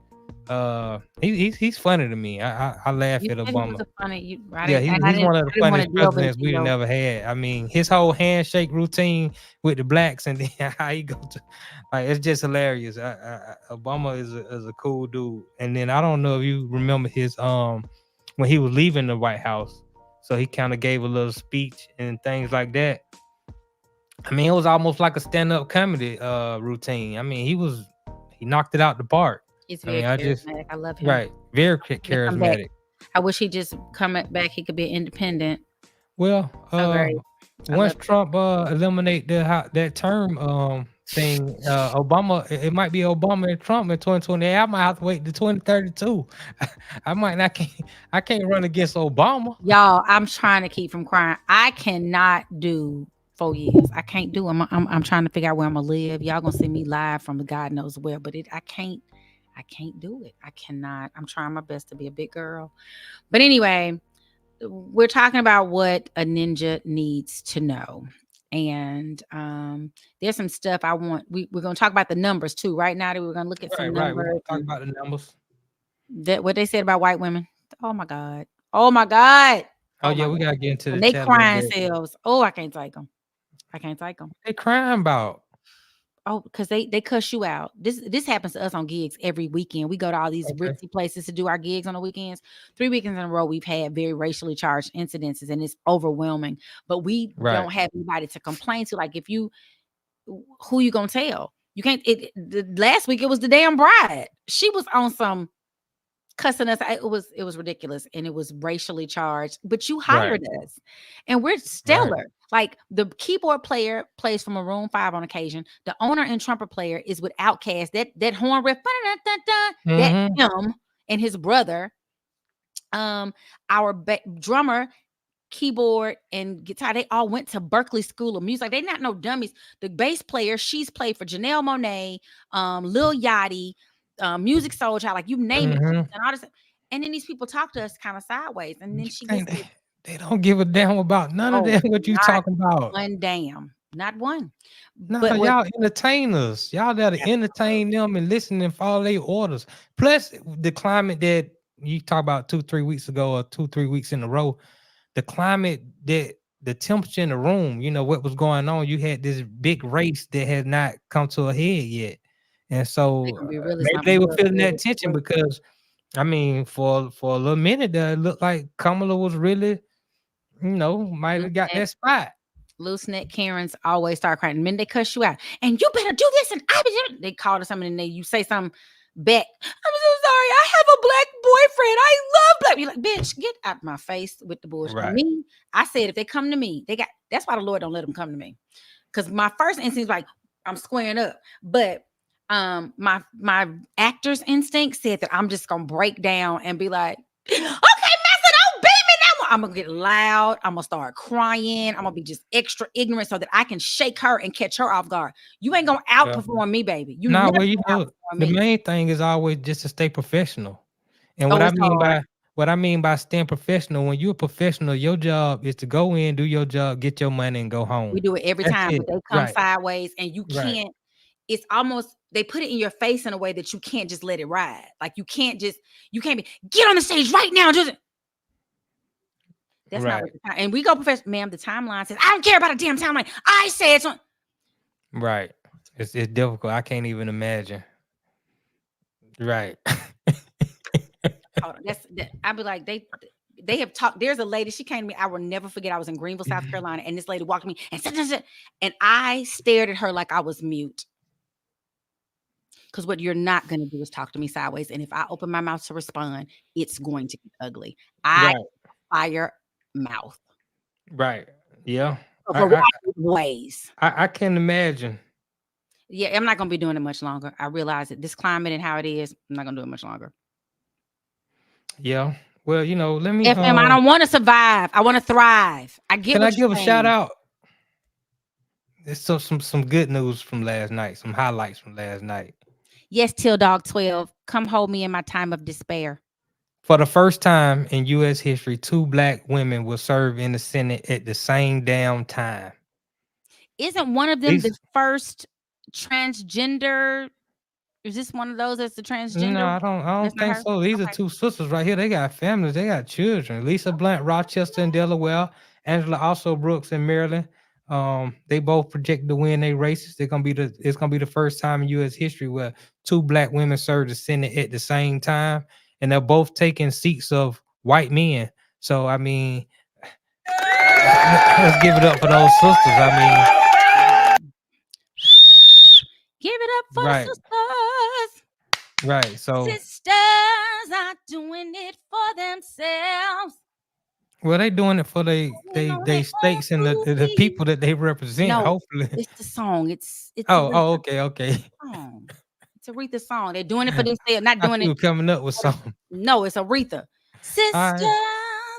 he's funny to me. I laugh You at said he was Obama. a funny. Yeah, he's one of the funniest presidents we've your. never had. I mean, his whole handshake routine with the blacks, and then how he go to, like, it's just hilarious. Obama is a cool dude. And then I don't know if you remember his when he was leaving the White House, so he kind of gave a little speech and things like that. I mean, it was almost like a stand-up comedy routine. I mean, he knocked it out the park. He's very charismatic. I love him. Right, very charismatic. I wish he just come back. He could be independent. Well, once Trump eliminate that term thing, Obama, it might be Obama and Trump in 2028. I might have to wait to 2032. I can't run against Obama. Y'all, I'm trying to keep from crying. I cannot do 4 years. I can't do them. I'm trying to figure out where I'm gonna live. Y'all gonna see me live from God knows where, but I can't do it. I cannot. I'm trying my best to be a big girl. But anyway, we're talking about what a ninja needs to know. And there's some stuff I want. We're going to talk about the numbers too. Right now, we're going to look at some numbers. We're going to talk about the numbers. That what they said about white women. Oh my God. Oh my God. Oh yeah, we got to get into the. They crying selves. Oh, I can't take them. They crying about. Oh, because they cuss you out. This happens to us on gigs every weekend. We go to all these ritzy places to do our gigs on the weekends. 3 weekends in a row, we've had very racially charged incidences, and it's overwhelming. But we don't have anybody to complain to. Like, who you gonna tell? You can't. Last week it was the damn bride. She was on some cussing us. It was ridiculous, and it was racially charged. But you hired us, and we're stellar. Right. Like, the keyboard player plays for Maroon 5 on occasion. The owner and trumpet player is with Outkast. That horn riff, that him and his brother. Our drummer, keyboard, and guitar, they all went to Berklee School of Music. Like, they not no dummies. The bass player, she's played for Janelle Monáe, Lil Yachty, Music Soul Child, like, you name it, and all this. And then these people talk to us kind of sideways, and then she gets. They don't give a damn about none of that. What you talking about? One damn, not one. No, but y'all entertainers. Y'all gotta entertain them and listen and follow their orders. Plus, the climate that you talk about 2-3 weeks ago, or 2-3 weeks in a row, the climate, that the temperature in the room, you know what was going on. You had this big race that has not come to a head yet, and so maybe they were feeling that tension because, I mean, for a little minute there, it looked like Kamala was really, might have got that spot. Loose neck Karens always start crying. Men, they cuss you out, and you better do this. And they call to something, and you say something back. I'm so sorry. I have a black boyfriend. I love black. You're like, bitch, get out my face with the bullshit. Right. Me, I said, if they come to me, that's why the Lord don't let them come to me. Because my first instinct is like, I'm squaring up. But my actor's instinct said that I'm just gonna break down and be like, okay, Master, don't beat me now. I'm gonna get loud. I'm gonna start crying. I'm gonna be just extra ignorant so that I can shake her and catch her off guard. You ain't gonna outperform me, baby. The main thing is always just to stay professional. And what I mean by staying professional, when you're a professional, your job is to go in, do your job, get your money, and go home. We do it every time, but they come sideways, and you can't. It's almost, they put it in your face in a way that you can't just let it ride. Like, you can't be, get on the stage right now. That's not what the time. And we go professional, ma'am. The timeline says, I don't care about a damn timeline. I said so. Right. It's difficult. I can't even imagine. Right. I'd be like, they have talked. There's a lady, she came to me. I will never forget. I was in Greenville, South Carolina, and this lady walked to me and I stared at her like I was mute. Because what you're not going to do is talk to me sideways. And if I open my mouth to respond, it's going to be ugly. Fire mouth. Right. Yeah. Ways. I can imagine. Yeah, I'm not gonna be doing it much longer. I realize that this climate and how it is, I'm not gonna do it much longer. Yeah. Well, let me. FM, I don't want to survive. I want to thrive. I get. Can what I give you're a saying. shout out? There's some good news from last night. Some highlights from last night. Yes, Till Dog 12. Come hold me in my time of despair. For the first time in U.S. history, 2 black women will serve in the Senate at the same damn time. Isn't one of them the first transgender? Is this one of those that's the transgender? No, I don't think so. These are 2 sisters right here. They got families. They got children. Lisa Blunt, Rochester and Delaware. Angela also Brooks in Maryland. They both projected to win their races. It's gonna be the first time in U.S. history where 2 black women serve the Senate at the same time, and they're both taking seats of white men. So I mean, let's give it up for those sisters. I mean, give it up for the sisters. Right. So sisters are doing it for themselves. Well, they doing it for they states and the people that they represent. No, hopefully, it's the song. It's okay. Song. It's Aretha's song. They're doing it for themselves, not doing it. Coming up with something. No, it's Aretha. Sisters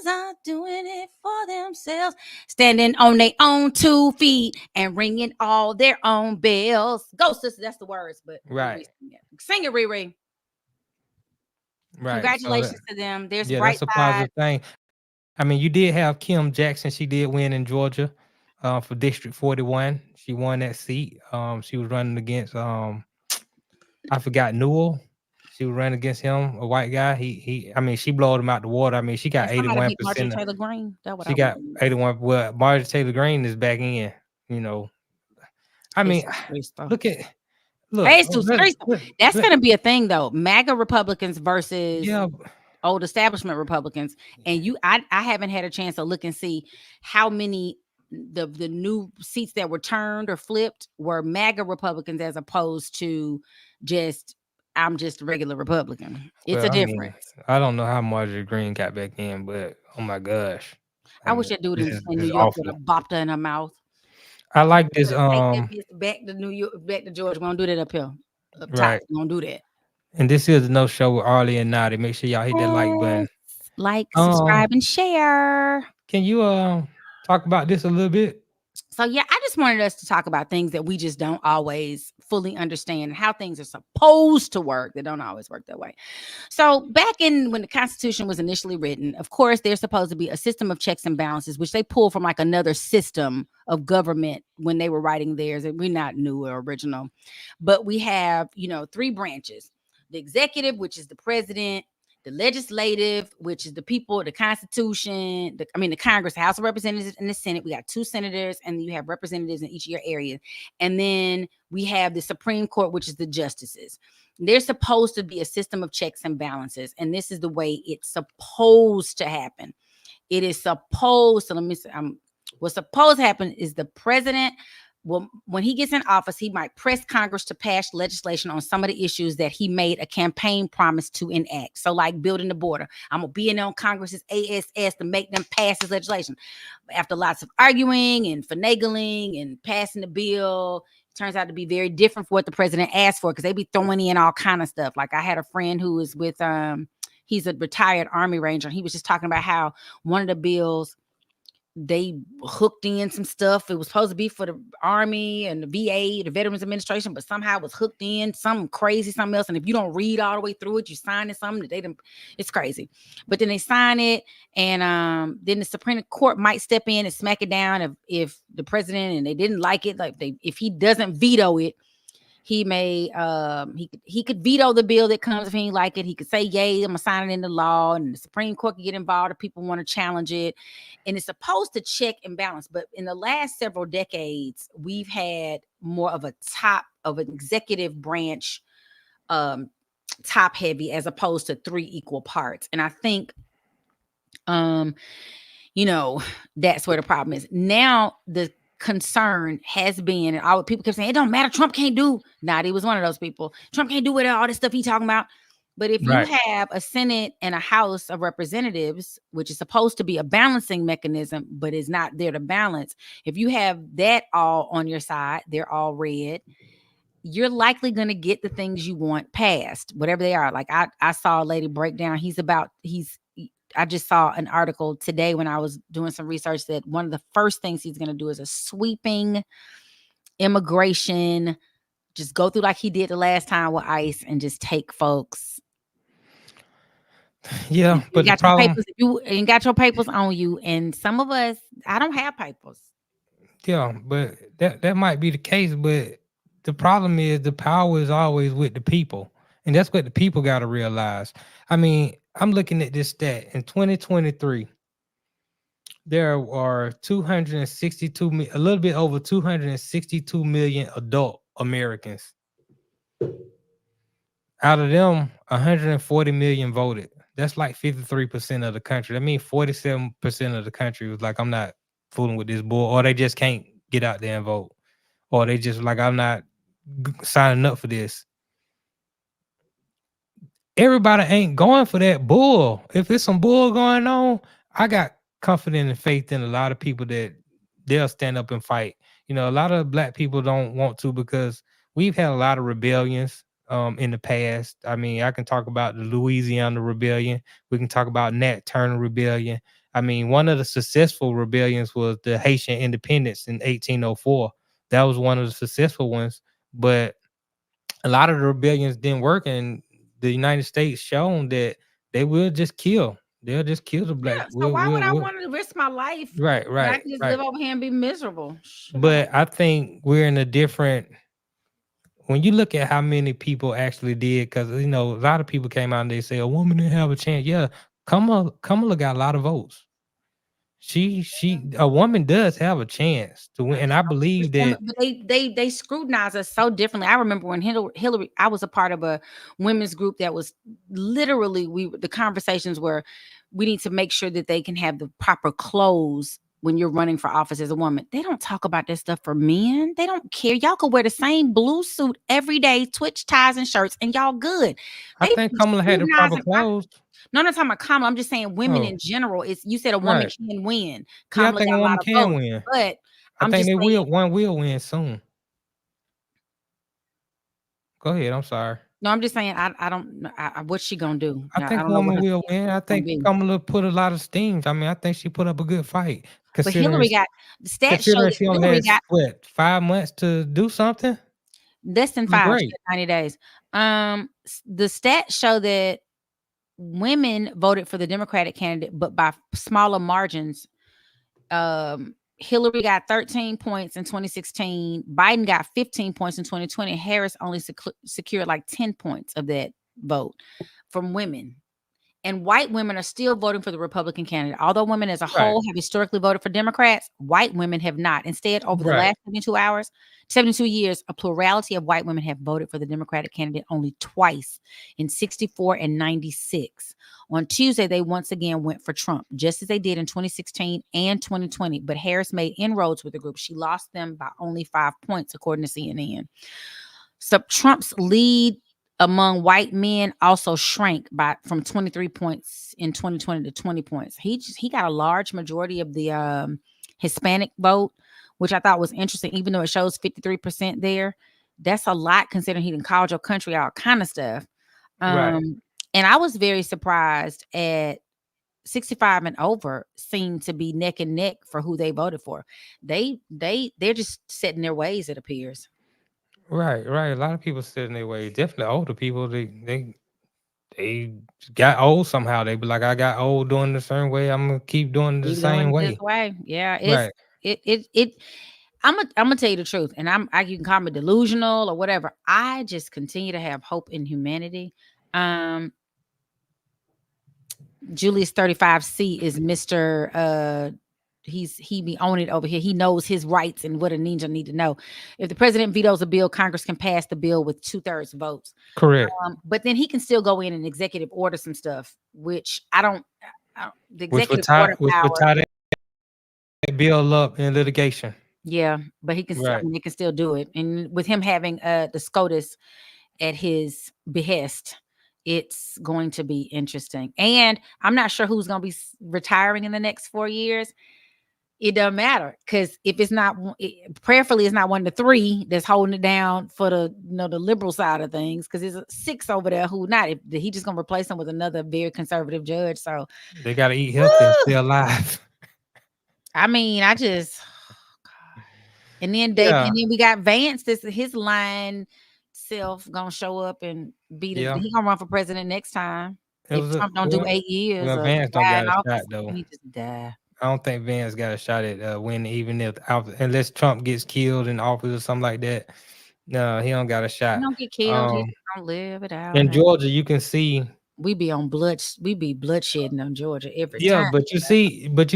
are doing it for themselves, standing on their own 2 feet and ringing all their own bells. Go, sister. That's the words, but right. Sing it, Riri. Right. Congratulations to them. There's bright that's a positive thing. I mean, you did have Kim Jackson. She did win in Georgia for District 41. She won that seat. She was running against I forgot Newell. She was running against him, a white guy. I mean, she blowed him out the water. I mean, she got 81%. Marjorie Taylor Greene. She got 81. Well, Marjorie Taylor Greene is back in. I mean, look. That's going to be a thing, though. MAGA Republicans versus old establishment Republicans. And I haven't had a chance to look and see how many the new seats that were turned or flipped were MAGA Republicans as opposed to I'm just a regular Republican. It's a difference. I don't know how Marjorie Greene got back in, but oh my gosh. I wish that dude in New York would have bopped her in her mouth. I like this. Back to New York, back to Georgia. We don't do that up here. Up top. Right. We don't do that. And this is the No Show with Arle and Notty. Make sure y'all hit that like button. Like, subscribe, and share. Can you talk about this a little bit? So yeah, I just wanted us to talk about things that we just don't always fully understand and how things are supposed to work. They don't always work that way. So back when the Constitution was initially written, of course, there's supposed to be a system of checks and balances, which they pull from like another system of government when they were writing theirs. And we're not new or original, but we have, 3 branches: the executive, which is the president; the legislative, which is the people; the Constitution, the Congress, the House of Representatives, and the Senate. We got 2 senators, and you have representatives in each of your areas. And then we have the Supreme Court, which is the justices. There's supposed to be a system of checks and balances, and this is the way it's supposed to happen. It is supposed to, what's supposed to happen is the president, when he gets in office, he might press Congress to pass legislation on some of the issues that he made a campaign promise to enact. So like building the border, I'm going to be in on Congress's ASS to make them pass this legislation. After lots of arguing and finagling and passing the bill, it turns out to be very different from what the president asked for, because they be throwing in all kind of stuff. Like I had a friend who was with, he's a retired Army Ranger, and he was just talking about how one of the bills, they hooked in some stuff. It was supposed to be for the Army and the VA, the Veterans Administration, but somehow it was hooked in something crazy, something else. And if you don't read all the way through it, you signing something that they didn't. It's crazy. But then they sign it, and then the Supreme Court might step in and smack it down if the president and they didn't like it. Like if he doesn't veto it, he may he could veto the bill that comes if he didn't like it. He could say, yay, I'm gonna sign it into law, and the Supreme Court can get involved if people want to challenge it. And it's supposed to check and balance. But in the last several decades, we've had more of an executive branch top heavy as opposed to 3 equal parts. And I think that's where the problem is. Now the concern has been, and all people kept saying, it don't matter, Trump can't do. Notty was one of those people. Trump can't do with all this stuff he talking about. But if you have a Senate and a House of Representatives, which is supposed to be a balancing mechanism, but is not there to balance, if you have that all on your side, they're all red, you're likely going to get the things you want passed, whatever they are. Like I saw a lady break down. I just saw an article today when I was doing some research that one of the first things he's going to do is a sweeping immigration, just go through like he did the last time with ICE and just take folks. Yeah, but you the problem, papers, you ain't got your papers on you, and some of us, I don't have papers. yeah, but that might be the case, but the problem is the power is always with the people, and that's what the people got to realize. I mean, I'm looking at this stat in 2023. There are 262, a little bit over 262 million adult Americans. Out of them, 140 million voted. That's like 53% of the country. That means 47% of the country was like, I'm not fooling with this bull, or they just can't get out there and vote, or they just like, I'm not signing up for this. Everybody ain't going for that bull. If it's some bull going on, I got confidence and faith in a lot of people that they'll stand up and fight. You know, a lot of black people don't want to because we've had a lot of rebellions in the past. I mean, I can talk about the Louisiana Rebellion. We can talk about Nat Turner Rebellion. I mean, one of the successful rebellions was the Haitian independence in 1804. That was one of the successful ones, but a lot of the rebellions didn't work, and the United States shown that they will just kill. They'll just kill the black. Yeah, so why would I want to risk my life? Right. I can just live over here and be miserable. But I think we're in a different. When you look at how many people actually did, because you know a lot of people came out and they say a woman didn't have a chance. Yeah, Kamala got a lot of votes. A woman does have a chance to win, and I believe that. But they scrutinize us so differently. I remember when Hillary, I was a part of a women's group that was literally the conversations were, we need to make sure that they can have the proper clothes when you're running for office as a woman. They don't talk about that stuff for men. They don't care. Y'all could wear the same blue suit every day, switch ties and shirts, and y'all good. I think Kamala had the proper clothes. No, I'm not talking about Kamala. I'm just saying women in general. You said a woman can win. Kamala I think a woman can win. But I think one will win soon. Go ahead. I'm sorry. No, I'm just saying I don't. What's she gonna do? I think a woman will win. I think Kamala put a lot of steam. I mean, I think she put up a good fight. But Hillary got the stats show that Hillary got 5 months to do something. Less than 90 days. The stats show that women voted for the Democratic candidate, but by smaller margins. Hillary got 13 points in 2016. Biden got 15 points in 2020. Harris only secured like 10 points of that vote from women. And white women are still voting for the Republican candidate. Although women as a whole have historically voted for Democrats, white women have not. Instead, over the last 72 years, a plurality of white women have voted for the Democratic candidate only twice, in 64 and 96. On Tuesday, they once again went for Trump, just as they did in 2016 and 2020. But Harris made inroads with the group. She lost them by only 5 points, according to CNN. So Trump's lead among white men also shrank from 23 points in 2020 to 20 points. He got a large majority of the Hispanic vote, which I thought was interesting, even though it shows 53% there. That's a lot considering he done called your country all kind of stuff. And I was very surprised at 65 and over seem to be neck and neck for who they voted for. They're just set in their ways, it appears. Right. A lot of people sit in their way. Definitely older people. They got old somehow. They be like, I got old doing the same way. I'm gonna keep doing the same way. Yeah, I'm gonna tell you the truth, and you can call me delusional or whatever. I just continue to have hope in humanity. Julius 35C is Mr. He be on it over here. He knows his rights and what a ninja need to know. If the president vetoes a bill, Congress can pass the bill with 2/3 votes. Correct. But then he can still go in and executive order some stuff, which I don't. The executive which would tie that bill up in litigation. Yeah, but he can. He can still do it, and with him having the SCOTUS at his behest, it's going to be interesting. And I'm not sure who's going to be retiring in the next 4 years. it doesn't matter, because if it's not, prayerfully, it's not 1 to 3 that's holding it down for the the liberal side of things, because there's 6 over there who not. If he just gonna replace them with another very conservative judge, so They gotta eat healthy and stay alive. I mean, I just, and then Yeah. and then we got Vance. This his line self gonna show up and be the. He gonna run for president next time if Trump don't do 8 years. Well, Vance don't got a office, shot though. he just die. I don't think Vance got a shot at winning, even if unless Trump gets killed in office or something like that. No, he don't got a shot. He don't get killed. He don't live it out. In Georgia, you can see we be bloodshedding on Georgia every time. Yeah, but you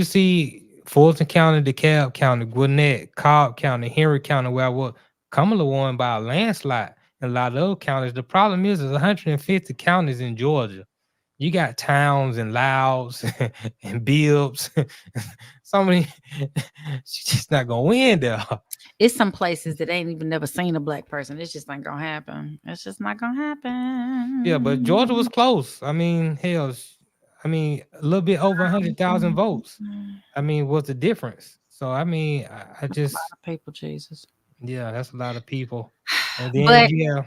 see, Fulton County, DeKalb County, Gwinnett, Cobb County, Henry County, where I was, Kamala won by a landslide. In a lot of other counties. The problem is, there's 150 counties in Georgia. You got Towns and Louds and Bibbs. So many. She's just not gonna win there. It's some places that ain't even never seen a black person. It's just not gonna happen. It's just not gonna happen. Yeah, but Georgia was close. I mean, hell, a little bit over 100,000 votes. I mean, what's the difference? So I mean, I just, a lot of people, Jesus. Yeah, that's a lot of people. And then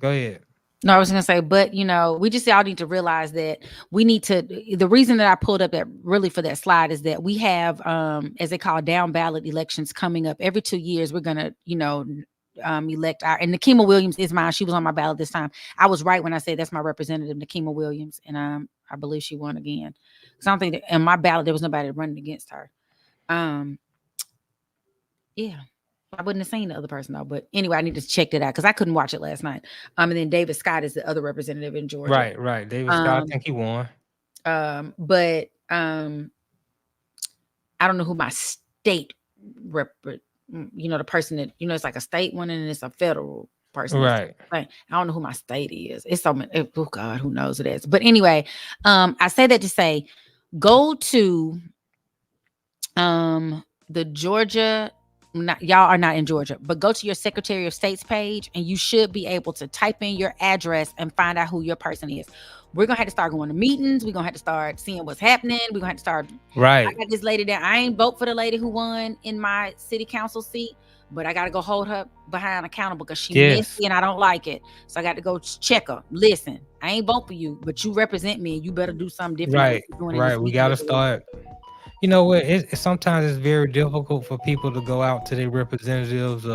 go ahead. No, I was gonna say, but we just all need to realize that we need to. The reason that I pulled up that really for that slide is that we have, as they call down ballot elections coming up every 2 years. We're gonna, elect our, and Nikema Williams is mine. She was on my ballot this time. I was right when I said that's my representative, Nikema Williams, and I believe she won again. Because I don't think that in my ballot there was nobody running against her. Yeah. I wouldn't have seen the other person though, but anyway, I need to check that out because I couldn't watch it last night. And then David Scott is the other representative in Georgia. Right. David Scott, I think he won. But I don't know who my state the person that it's like a state one and it's a federal person. Right. I don't know who my state is. It's so many, oh God, who knows it is. But anyway, I say that to say, go to the Georgia. Y'all are not in Georgia, but go to your Secretary of State's page and you should be able to type in your address and find out who your person is. We're going to have to start going to meetings. We're going to have to start seeing what's happening. We're going to have to start. Right. I got this lady there. I ain't vote for the lady who won in my city council seat, but I got to go hold her behind accountable because she messy and I don't like it. So I got to go check her. Listen, I ain't vote for you, but you represent me and you better do something different. Right. We got to start. You know what? Sometimes it's very difficult for people to go out to their representatives,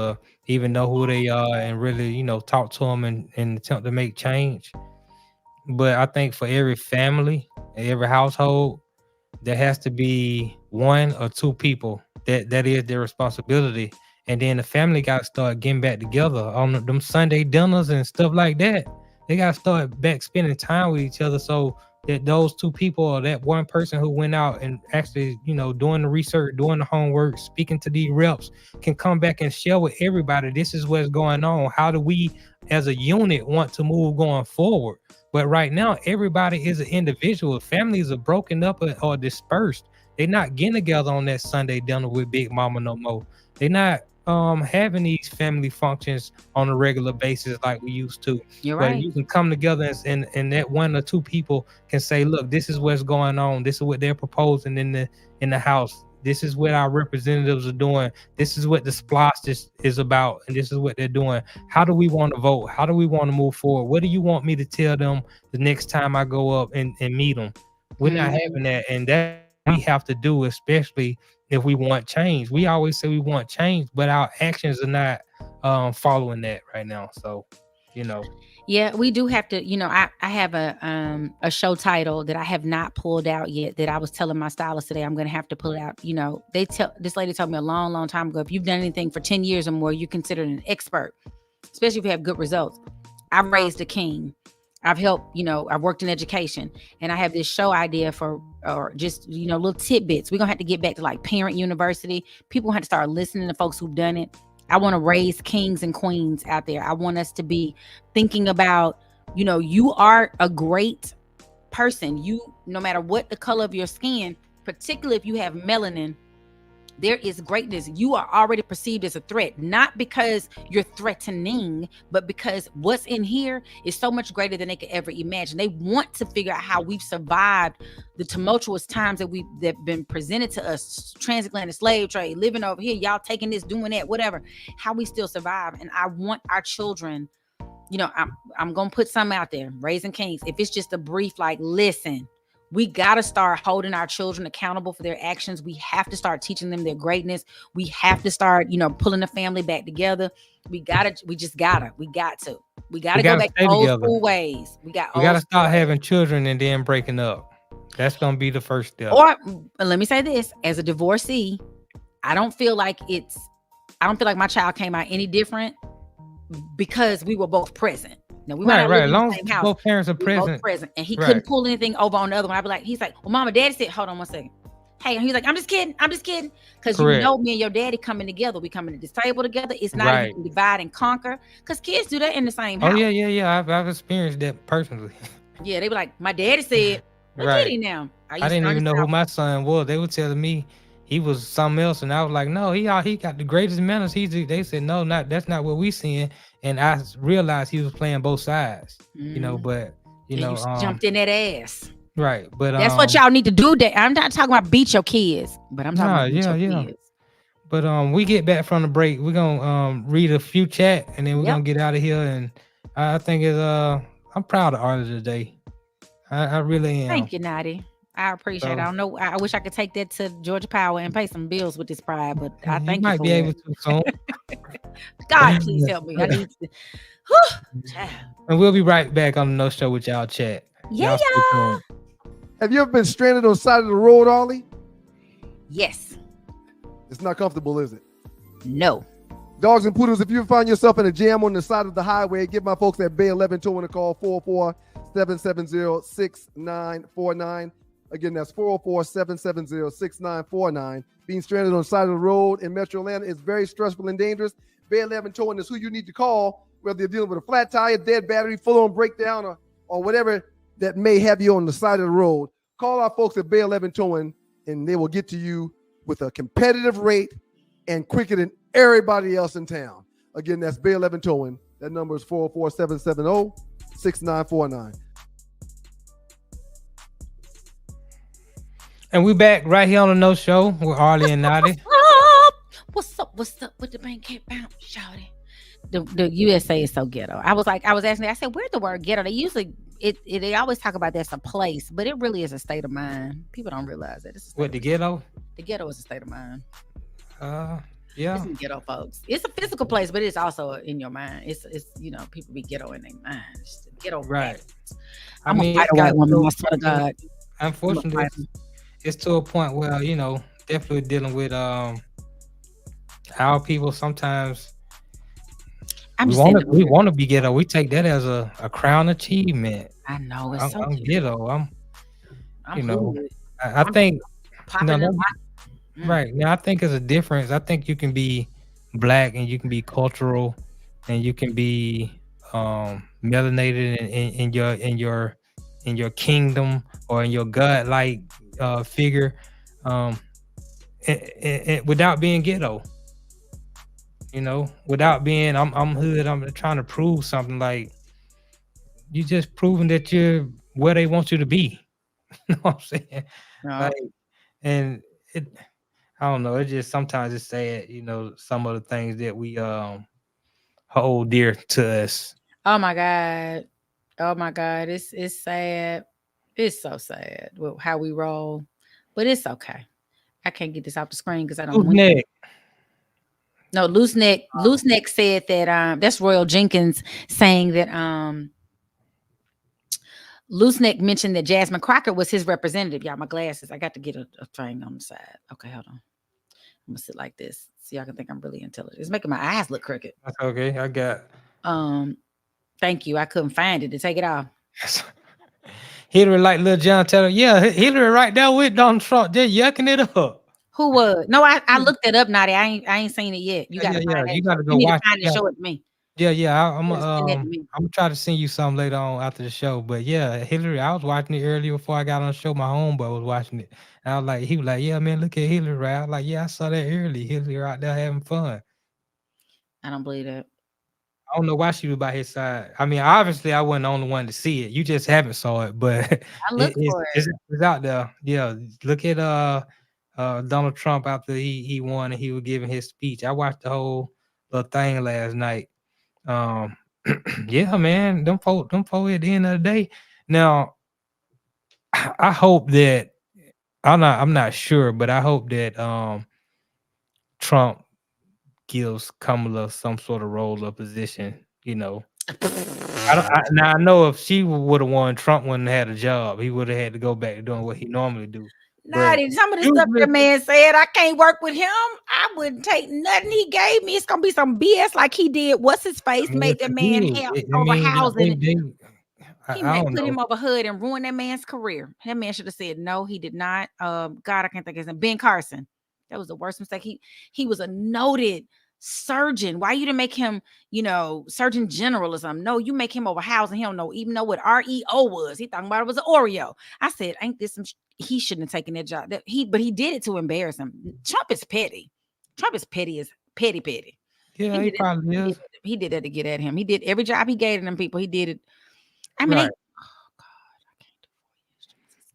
even know who they are, and really, talk to them and attempt to make change. But I think for every family, every household, there has to be 1 or 2 people that is their responsibility, and then the family got to start getting back together on them Sunday dinners and stuff like that. They got to start back spending time with each other, so that those 2 people or that 1 person who went out and actually, doing the research, doing the homework, speaking to these reps can come back and share with everybody. This is what's going on. How do we as a unit want to move going forward? But right now, everybody is an individual. Families are broken up or dispersed. They're not getting together on that Sunday dinner with Big Mama no more. They're not having these family functions on a regular basis like we used to. You're but right. You can come together and that 1 or 2 people can say, look, this is what's going on. This is what they're proposing in the House. This is what our representatives are doing. This is what the SPLOST is about, and this is what they're doing. How do we want to vote? How do we want to move forward? What do you want me to tell them the next time I go up and meet them? We're not having that, and that we have to do, especially if we want change. We always say we want change, but our actions are not following that right now. So, Yeah, we do have to, I have a show title that I have not pulled out yet that I was telling my stylist today I'm going to have to pull it out. This lady told me a long, long time ago, if you've done anything for 10 years or more, you're considered an expert, especially if you have good results. I've raised a king. I've helped, I've worked in education, and I have this show idea for, or just, little tidbits. We're going to have to get back to like Parent University. People have to start listening to folks who've done it. I want to raise kings and queens out there. I want us to be thinking about, you are a great person. You, no matter what the color of your skin, particularly if you have melanin, There is greatness. You are already perceived as a threat, not because you're threatening, but because what's in here is so much greater than they could ever imagine. They want to figure out how we've survived the tumultuous times that have been presented to us, transatlantic slave trade, living over here, y'all taking this, doing that, whatever, how we still survive. And I want our children, I'm going to put something out there, Raising Kings. If it's just a brief, like, listen, we got to start holding our children accountable for their actions. We have to start teaching them their greatness. We have to start, pulling the family back together. We got to go back to old school ways. We got to start having children and then breaking up. That's going to be the first step. Or let me say this, as a divorcee, I don't feel like my child came out any different because we were both present. Now, we might not live in the same house. Both parents are present. And he couldn't pull anything over on the other one. I'd be like, he's like, well, Mama, Daddy said, hold on one second. Hey, and he's like, I'm just kidding. Because me and your daddy coming together. We coming to this table together. It's not even divide and conquer. Because kids do that in the same house. Oh, yeah. I've experienced that personally. Yeah, they be like, my daddy said, what did he now? I didn't even know who my son was. They were telling me he was something else. And I was like, no, he got the greatest manners. They said, no, that's not what we seeing. And I realized he was playing both sides, but you jumped in that ass. Right. But that's what y'all need to do. That I'm not talking about beat your kids, but I'm talking about your kids. But we get back from the break. We're gonna read a few chat and then we're gonna get out of here. And I think I'm proud of Arle today. I really am. Thank you, Notty. I appreciate it. I don't know. I wish I could take that to Georgia Power and pay some bills with this pride, but I think you might be able to soon. God, please help me. I need to. And we'll be right back on the No Show with y'all chat. Yeah. Have you ever been stranded on the side of the road, Arle? Yes. It's not comfortable, is it? No. Dogs and poodles, if you find yourself in a jam on the side of the highway, give my folks at Bay 11 Towing a call, 404-770-6949. Again, that's 404-770-6949. Being stranded on the side of the road in Metro Atlanta is very stressful and dangerous. Bay 11 Towing is who you need to call, whether you're dealing with a flat tire, dead battery, full-on breakdown, or whatever that may have you on the side of the road. Call our folks at Bay 11 Towing, and they will get to you with a competitive rate and quicker than everybody else in town. Again, that's Bay 11 Towing. That number is 404-770-6949. And we back right here on the No Show with Arle and Notty. What's up with the bank can't bounce, shawty? The USA is so ghetto. I was asking, I said, where's the word ghetto? They usually they always talk about that's a place, but it really is a state of mind. People don't realize that. What, the ghetto? The ghetto is a state of mind. Yeah. It's ghetto, folks. It's a physical place, but it's also in your mind. It's people be ghetto in their mind. It's the ghetto. Right. I'm a white woman, I swear to God. Unfortunately, it's to a point where, definitely dealing with our people sometimes. We want to be ghetto. We take that as a crown achievement. I know. I'm ghetto. I think right now. I think there's a difference. I think you can be black and you can be cultural, and you can be melanated in your kingdom or in your God-like figure, and without being ghetto. Without being I'm hood, I'm trying to prove something. Like, you just proving that you're where they want you to be. You know what I'm saying? No. I don't know. It just sometimes it's sad, some of the things that we hold dear to us. Oh my God. It's sad. It's so sad with how we roll, but it's okay. I can't get this off the screen because I don't want No, Loose Neck said that that's Royal Jenkins saying that Loose Neck mentioned that Jasmine Crockett was his representative. Y'all, my glasses. I got to get a thing on the side. Okay, hold on. I'm gonna sit like this so y'all can think I'm really intelligent. It's making my eyes look crooked. That's okay. I got. Thank you. I couldn't find it to take it off. Hillary, like Lil John Taylor. Yeah, Hillary right there with Donald Trump. They're yucking it up. Who was? No, I looked it up, Notty. I ain't seen it yet. You gotta find it. You gotta go you need watch to find it and show it to me. Yeah. I'm Just send that to me. gonna try to send you some later on after the show. But yeah, Hillary, I was watching it earlier before I got on the show. My homeboy was watching it. And I was like, he was like, yeah, man, look at Hillary. Right? I was like, yeah, I saw that early. Hillary out there having fun. I don't believe that. I don't know why she was by his side. I mean, obviously, I wasn't the only one to see it. You just haven't saw it, but I look for it. it's out there. Yeah, look at Donald Trump after he won and he was giving his speech. I watched the whole little thing last night. Yeah, man, them folk at the end of the day. Now, I hope that I'm not sure, but I hope that Trump gives Kamala some sort of role or position, you know. Now I know if she would have won, Trump wouldn't have had a job. He would have had to go back to doing what he normally do. Nah, some of the stuff that man said, I can't work with him. I wouldn't take nothing he gave me. It's gonna be some BS like he did. What's his face? Made that man help over housing. He put him over hood and ruined that man's career. That man should have said no. He did not. God, I can't think of his name. Ben Carson. That was the worst mistake. He was a noted surgeon. Why you didn't make him, Surgeon General or something? No, you make him over housing. He don't know even know what REO was. He talking about it was an Oreo. I said, ain't this some? He shouldn't have taken that job. But he did it to embarrass him. Trump is petty. Trump is petty as petty. Yeah, he probably is. He did that to get at him. He did every job he gave to them people. He did it. I mean, right.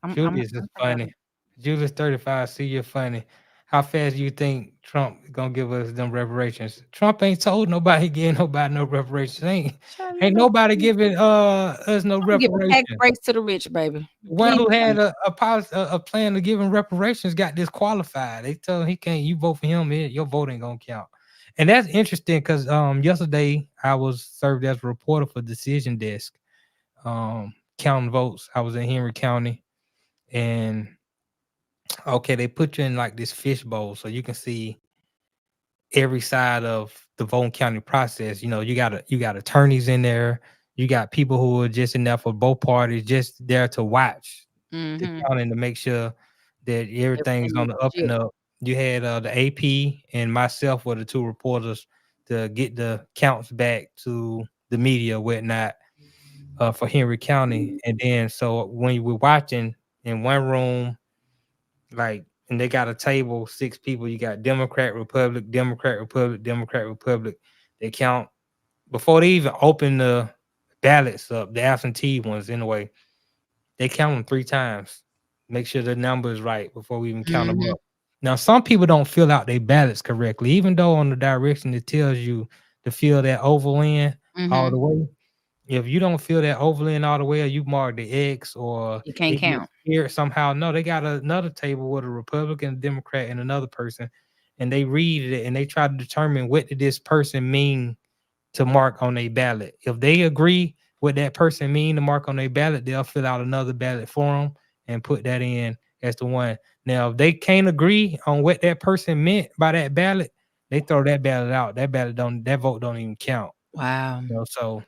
I can't do it. Julius is funny. Julius 35. See, you're funny. How fast do you think Trump gonna give us them reparations? Trump ain't told nobody getting nobody no reparations. Ain't nobody giving us no reparations. Tax breaks to the rich, baby. One who had a plan to give him reparations got disqualified. They tell him he can't. You vote for him, your vote ain't gonna count. And that's interesting because yesterday I was served as a reporter for Decision Desk, counting votes. I was in Henry County, and okay, they put you in like this fishbowl so you can see every side of the voting county process. You got attorneys in there, you got people who are just in there for both parties, just there to watch the counting to make sure that everything's on the up and up. You had the AP and myself were the two reporters to get the counts back to the media, whatnot, for Henry County. And then so when you were watching in one room, and they got a table, 6 people. You got Democrat, Republic, Democrat, Republic, Democrat, Republic. They count before they even open the ballots up, the absentee ones anyway. They count them 3 times. Make sure the number is right before we even count them up. Now, some people don't fill out their ballots correctly, even though on the direction it tells you to fill that oval in all the way. If you don't fill that oval in all the way, or you mark the X, or you can't count here somehow. No, they got another table with a Republican, a Democrat, and another person, and they read it and they try to determine what did this person mean to mark on a ballot. If they agree what that person mean to mark on a ballot, they'll fill out another ballot for them and put that in as the one. Now, if they can't agree on what that person meant by that ballot, they throw that ballot out. That vote don't even count. Wow. So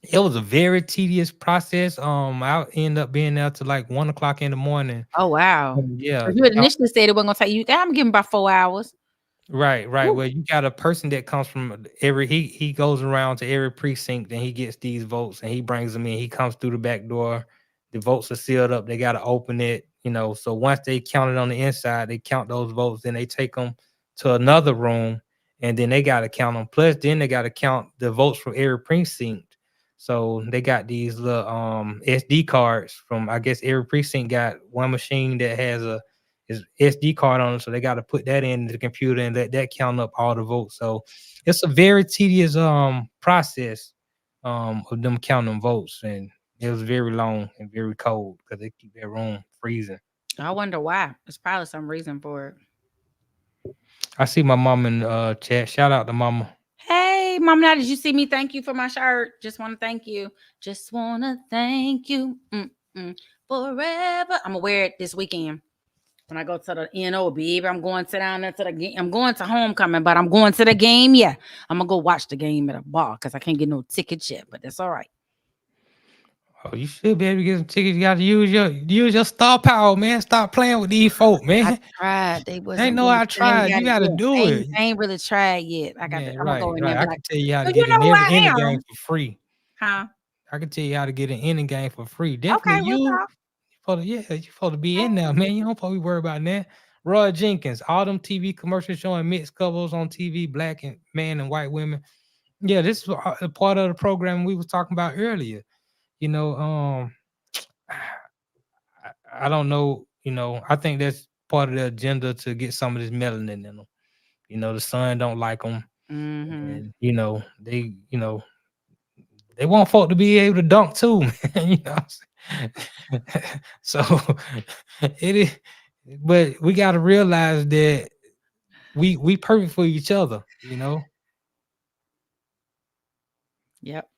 it was a very tedious process. I'll end up being there till like 1:00 in the morning. Oh wow! Yeah, you initially said it wasn't gonna take you. I'm giving about 4 hours. Right. Ooh. Well, you got a person that comes from he goes around to every precinct and he gets these votes and he brings them in. He comes through the back door. The votes are sealed up. They got to open it. So once they count it on the inside, they count those votes. Then they take them to another room and then they got to count them. Plus, then they got to count the votes from every precinct. So they got these little SD cards from, I guess every precinct got one machine that has a SD card on it. So they got to put that into the computer and let that count up all the votes. So it's a very tedious process of them counting votes. And it was very long and very cold because they keep that room freezing. I wonder why. There's probably some reason for it. I see my mom in chat. Shout out to mama. Hey, Mom, now did you see me? Thank you for my shirt. Just want to thank you. Just want to thank you forever. I'm going to wear it this weekend when I go to the NO, baby. I'm going to sit down there to the game. I'm going to homecoming, but I'm going to the game. Yeah, I'm going to go watch the game at a bar because I can't get no tickets yet, but that's all right. Oh, you should be able to get some tickets. You got to use your star power, man. Stop playing with these folk, I man. tried. They wasn't Ain't no really. I tried. You got to do it. I ain't really tried yet. I Man, I'm gonna go right. in there and I be can like, tell you how to "So get you know in who every I inning am?" game for free. Huh? I can tell you how to get an inning game for free. Okay, Definitely we'll talk. you supposed to be in there, man. You don't supposed to be worried about that. Roy Jenkins, all them TV commercials showing mixed couples on TV, black and man and white women. Yeah, this is a part of the program we was talking about earlier. You know, I don't know. You know, I think that's part of the agenda to get some of this melanin in them. You know, the sun don't like them, Mm-hmm. and they want folk to be able to dunk too, man. So it is, but we got to realize that we perfect for each other. Yep.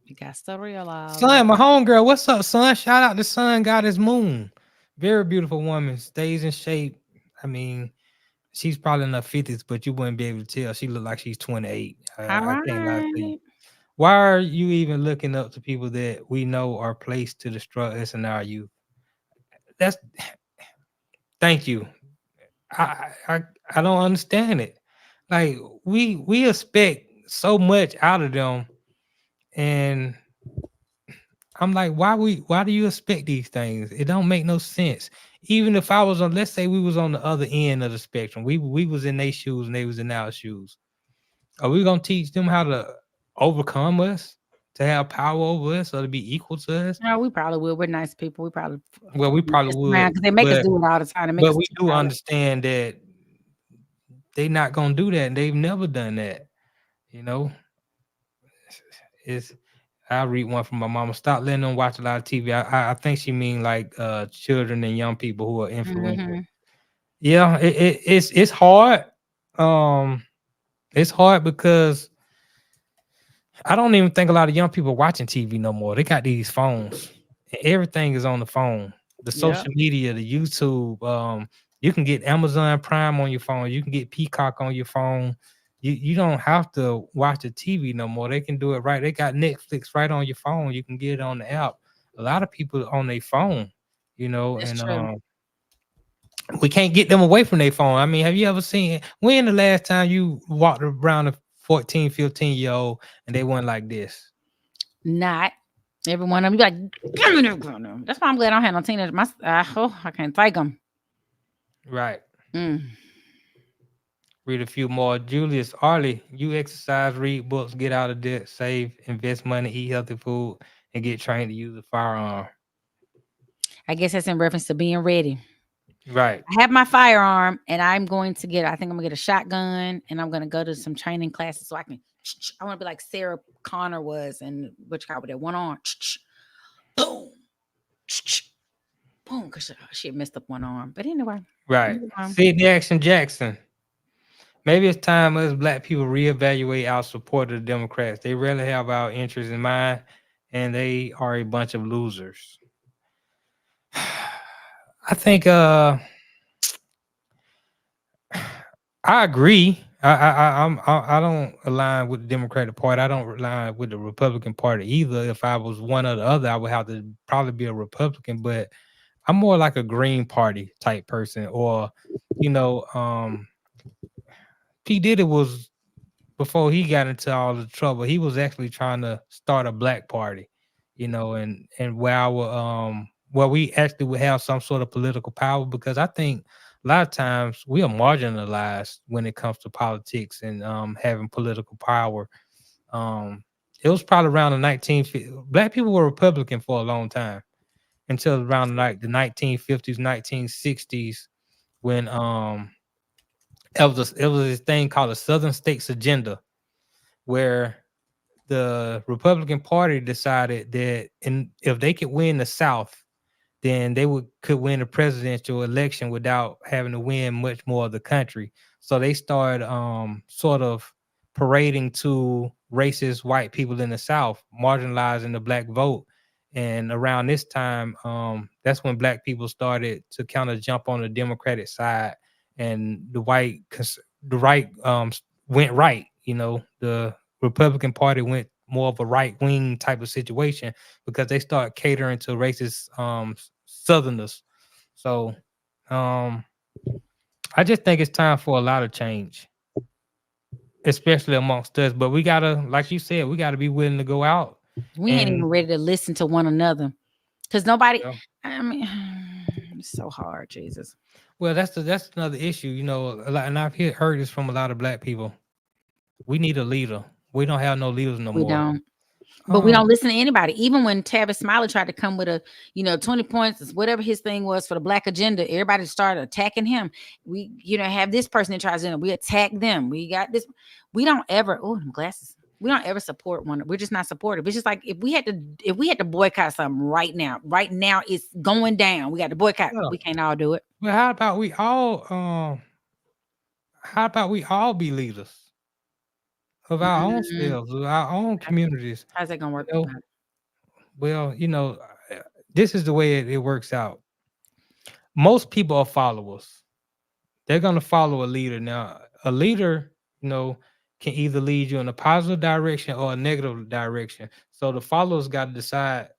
You got to realize. Son, my homegirl, what's up, son? Shout out to Son, got his moon. Very beautiful woman, stays in shape. I mean, she's probably in her 50s, but you wouldn't be able to tell. She look like she's 28. All I can't lie to you. right. Why are you even looking up to people that we know are placed to destroy us and our youth? Thank you. I don't understand it. Like we expect so much out of them, and I'm like, why do you expect these things? It don't make no sense. Even if I was on, let's say we was on the other end of the spectrum, we was in their shoes and they was in our shoes. Are we gonna teach them how to overcome us, to have power over us, or to be equal to us? No, we probably will. We're nice people. We probably Well, we probably would, because they make us do it all the time. But we do understand that they not gonna do that, and they've never done that. I'll read one from my mama. Stop letting them watch a lot of TV. I think she mean like children and young people who are influential. Mm-hmm. Yeah, it's hard. It's hard because I don't even think a lot of young people watching TV no more. They got these phones. Everything is on the phone. The social media, the YouTube. You can get Amazon Prime on your phone. You can get Peacock on your phone. You don't have to watch the TV no more. They can do it right. They got Netflix right on your phone. You can get it on the app. A lot of people on their phone, That's true. We can't get them away from their phone. I mean, have you ever seen when the last time you walked around a 14, 15-year-old and they went like this? Not every one of them. You like, give me them. That's why I'm glad I don't have no teenagers. I can't take them. Right. Read a few more. Julius, Arle, you exercise, read books, get out of debt, save, invest money, eat healthy food, and get trained to use a firearm. I guess that's in reference to being ready. Right. I have my firearm, and I think I'm gonna get a shotgun, and I'm gonna go to some training classes so I want to be like Sarah Connor was, and which guy with that one arm, boom, boom, because she had messed up one arm. But anyway, right. Sidney Action Jackson. Maybe it's time us black people reevaluate our support of the Democrats. They rarely have our interests in mind, and they are a bunch of losers. I think I agree. I don't align with the Democratic Party. I don't align with the Republican Party either. If I was one or the other, I would have to probably be a Republican, but I'm more like a Green Party type person, or P. Diddy was, before he got into all the trouble, he was actually trying to start a black party, and where we actually would have some sort of political power, because I think a lot of times we are marginalized when it comes to politics and having political power. It was probably around the 1950s. Black people were Republican for a long time until around like the 1950s, 1960s, when it was this thing called the Southern States Agenda, where the Republican Party decided that if they could win the South, then they could win a presidential election without having to win much more of the country. So they started sort of parading to racist white people in the South, marginalizing the black vote. And around this time, that's when black people started to kind of jump on the Democratic side, and the right went right. The Republican Party went more of a right wing type of situation because they start catering to racist Southerners. So I just think it's time for a lot of change, especially amongst us. But we gotta, like you said, we gotta be willing to go out. We ain't even ready to listen to one another because nobody. Yeah. I mean, it's so hard, Jesus. Well, that's another issue, you know. And I've heard this from a lot of Black people. We need a leader. We don't have no leaders no more. We don't. But we don't listen to anybody. Even when Tavis Smiley tried to come with 20 points, whatever his thing was for the Black agenda, everybody started attacking him. We, have this person that tries to, we attack them. We got this. We don't ever, glasses. We don't ever support one. We're just not supportive. It's just like if we had to boycott something right now it's going down. We got to boycott. Yeah. We can't all do it. Well, how about we all be leaders of our own selves, of our own communities? How's that gonna work? Well, this is the way it works out. Most people are followers. They're gonna follow a leader. Now, a leader, can either lead you in a positive direction or a negative direction. So the followers got to decide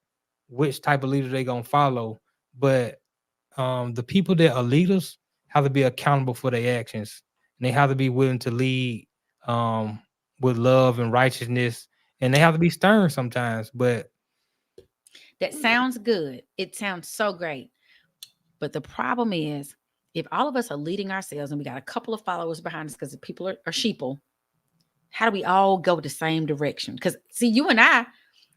which type of leader they're gonna follow. But the people that are leaders have to be accountable for their actions, and they have to be willing to lead with love and righteousness, and they have to be stern sometimes. But that sounds good. It sounds so great. But the problem is, if all of us are leading ourselves and we got a couple of followers behind us because people are sheeple, how do we all go the same direction? Because see, you and I,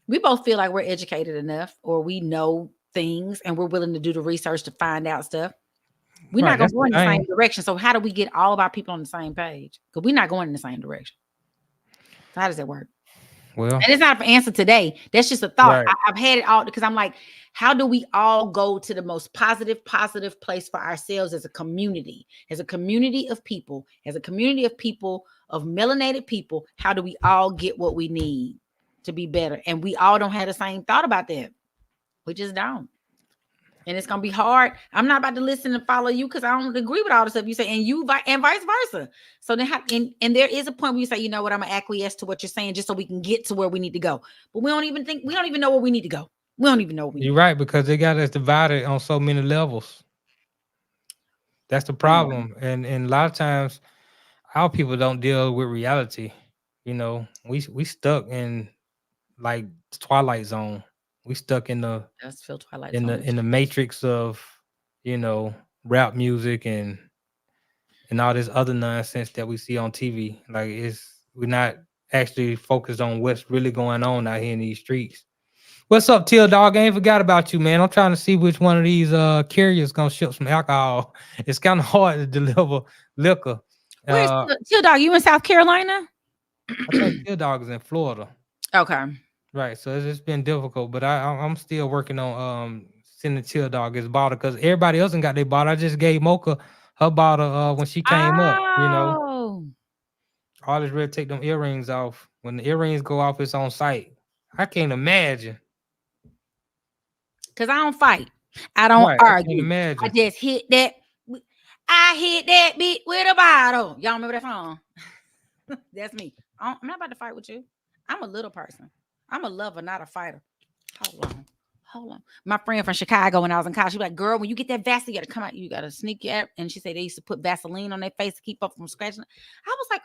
we both feel like we're educated enough, or we know things, and we're willing to do the research to find out stuff. We're not going to go in the same direction. So how do we get all of our people on the same page? Because we're not going in the same direction. So how does that work? Well, and it's not an answer today. That's just a thought. Right. I've had it all because I'm like, how do we all go to the most positive place for ourselves as a community of people, of melanated people? How do we all get what we need to be better? And we all don't have the same thought about that. We just don't. And it's going to be hard. I'm not about to listen and follow you because I don't agree with all the stuff you say, and vice versa. So then, and there is a point where you say, you know what, I'm going to acquiesce to what you're saying just so we can get to where we need to go. But we don't even know where we need to go. We don't even know where we need to go. You're right, because they got us divided on so many levels. That's the problem. And a lot of times, our people don't deal with reality. We stuck in like the Twilight Zone. We stuck in the matrix of, rap music and all this other nonsense that we see on TV. Like we're not actually focused on what's really going on out here in these streets. What's up, Till Dog? I ain't forgot about you, man. I'm trying to see which one of these carriers gonna ship some alcohol. It's kind of hard to deliver liquor. Where's Till Dog? You in South Carolina? I think Till Dog is in Florida. Okay. Right, so it's been difficult, but I'm still working on sending Till Dog his bottle because everybody else got their bottle. I just gave Mocha her bottle when she came up. All this red, take them earrings off. When the earrings go off, it's on site. I can't imagine. Because I don't fight. I don't argue. I just hit that. I hit that beat with a bottle. Y'all remember that song? That's me. I'm not about to fight with you. I'm a little person. I'm a lover, not a fighter. Hold on. My friend from Chicago, when I was in college, she was like, girl, when you get that Vaseline, you got to come out. You got to sneak your app. And she said they used to put Vaseline on their face to keep up from scratching. I was like,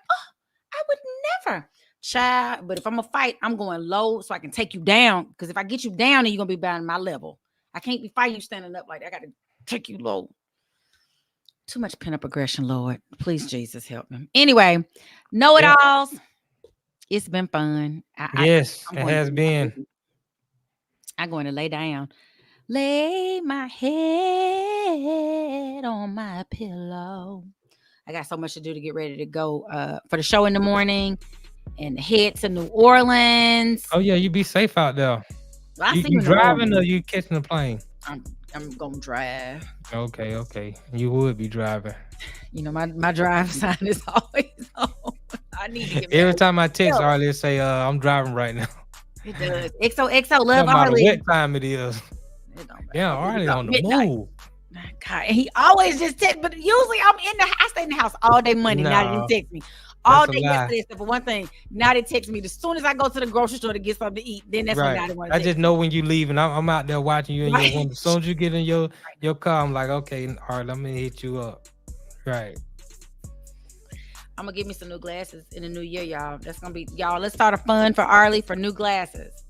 I would never. Child, but if I'm going to fight, I'm going low so I can take you down. Because if I get you down, then you're going to be down my level. I can't be fighting you standing up like that. I got to take you low. Too much pent-up aggression, Lord. Please, Jesus, help me. Anyway, know-it-alls. It's been fun. Yes, it has been. I'm going to lay down. Lay my head on my pillow. I got so much to do to get ready to go for the show in the morning and head to New Orleans. Oh, yeah, you be safe out there. Well, you driving or you catching a plane? I'm going to drive. Okay. You would be driving. My drive sign is always on. I need to get every time I text Arle, it say I'm driving right now. It does. XOXO, love Arle. What time it is? Yeah, Arle on the move. God, and he always just text, but usually I stay in the house all day Monday. Now he didn't text me all day yesterday, except for one thing. Now they text me as soon as I go to the grocery store to get something to eat. Then that's when I want to. I just know when you leave, and I'm out there watching you in your window. As soon as you get in your car, I'm like, okay, all right, let me hit you up. Right. I'm gonna get me some new glasses in the new year, y'all. That's gonna be y'all. Let's start a fund for Arlie for new glasses.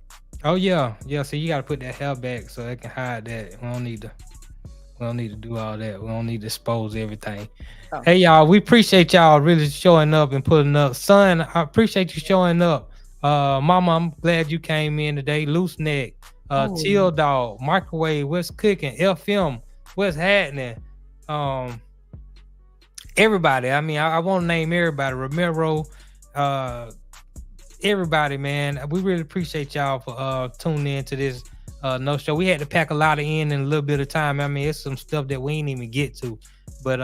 Oh yeah. So you gotta put that hair back so they can hide that. We don't need to do all that. We don't need to expose everything. Oh. Hey y'all, we appreciate y'all really showing up and putting up. Son, I appreciate you showing up. Mama, I'm glad you came in today. Loose neck, Teal Dog, Microwave, what's cooking? FM, what's happening? Everybody. I mean, I want to name everybody. Romero, everybody, man. We really appreciate y'all for tuning in to this no show. We had to pack a lot in a little bit of time. I mean, it's some stuff that we ain't even get to. But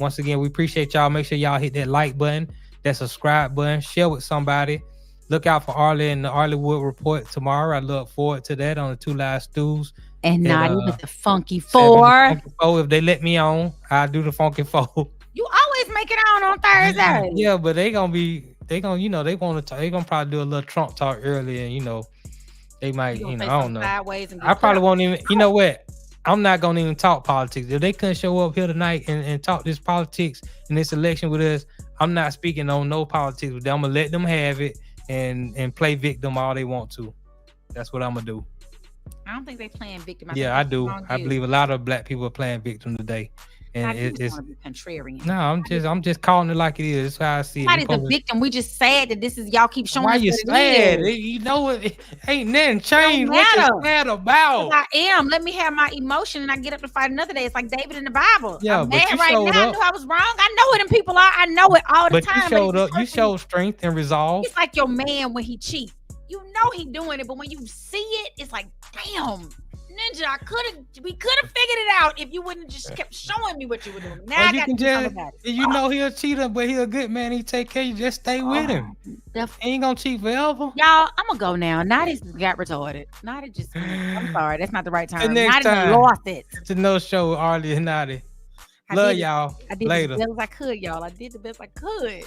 once again, we appreciate y'all. Make sure y'all hit that like button, that subscribe button, share with somebody. Look out for Arle and the Arlewood Report tomorrow. I look forward to that on the Two Live Stews. And Notty with the Funky Four. If they let me on, I'll do the Funky Four. You always make it on Thursday. Yeah, but they gonna, they gonna probably do a little Trump talk earlier, and they might, I don't know. I probably won't even, you know what? I'm not gonna even talk politics. If they couldn't show up here tonight and talk this politics in this election with us, I'm not speaking on no politics with them. I'm gonna let them have it and play victim all they want to. That's what I'm gonna do. I don't think they playing victim. I do. I believe a lot of black people are playing victim today. And it's contrarian. No, I'm just calling it like it is. That's how I see it. Nobody's the victim. We just sad that this is y'all keep showing. Why you sad? You know it ain't nothing changed. What you sad about? I am. Let me have my emotion, and I get up to fight another day. It's like David in the Bible. Yeah, I'm but mad you right now. Up. I knew I was wrong. I know who them people are. I know it all the time. But you showed up. You showed strength and resolve. It's like your man when he cheats. You know he doing it, but when you see it, it's like, damn. Ninja, we could have figured it out if you wouldn't just kept showing me what you were doing. Now I got to do something about it. You know he'll cheat, but he's a good man. He take care of you. Just stay with him. He ain't gonna cheat forever. Y'all, I'm gonna go now. Notty got retarded. Notty just, I'm sorry, that's not the right term. Next time, lost it. It's a no show, Arle and Notty. Love y'all. I did later. the best I could, y'all. I did the best I could.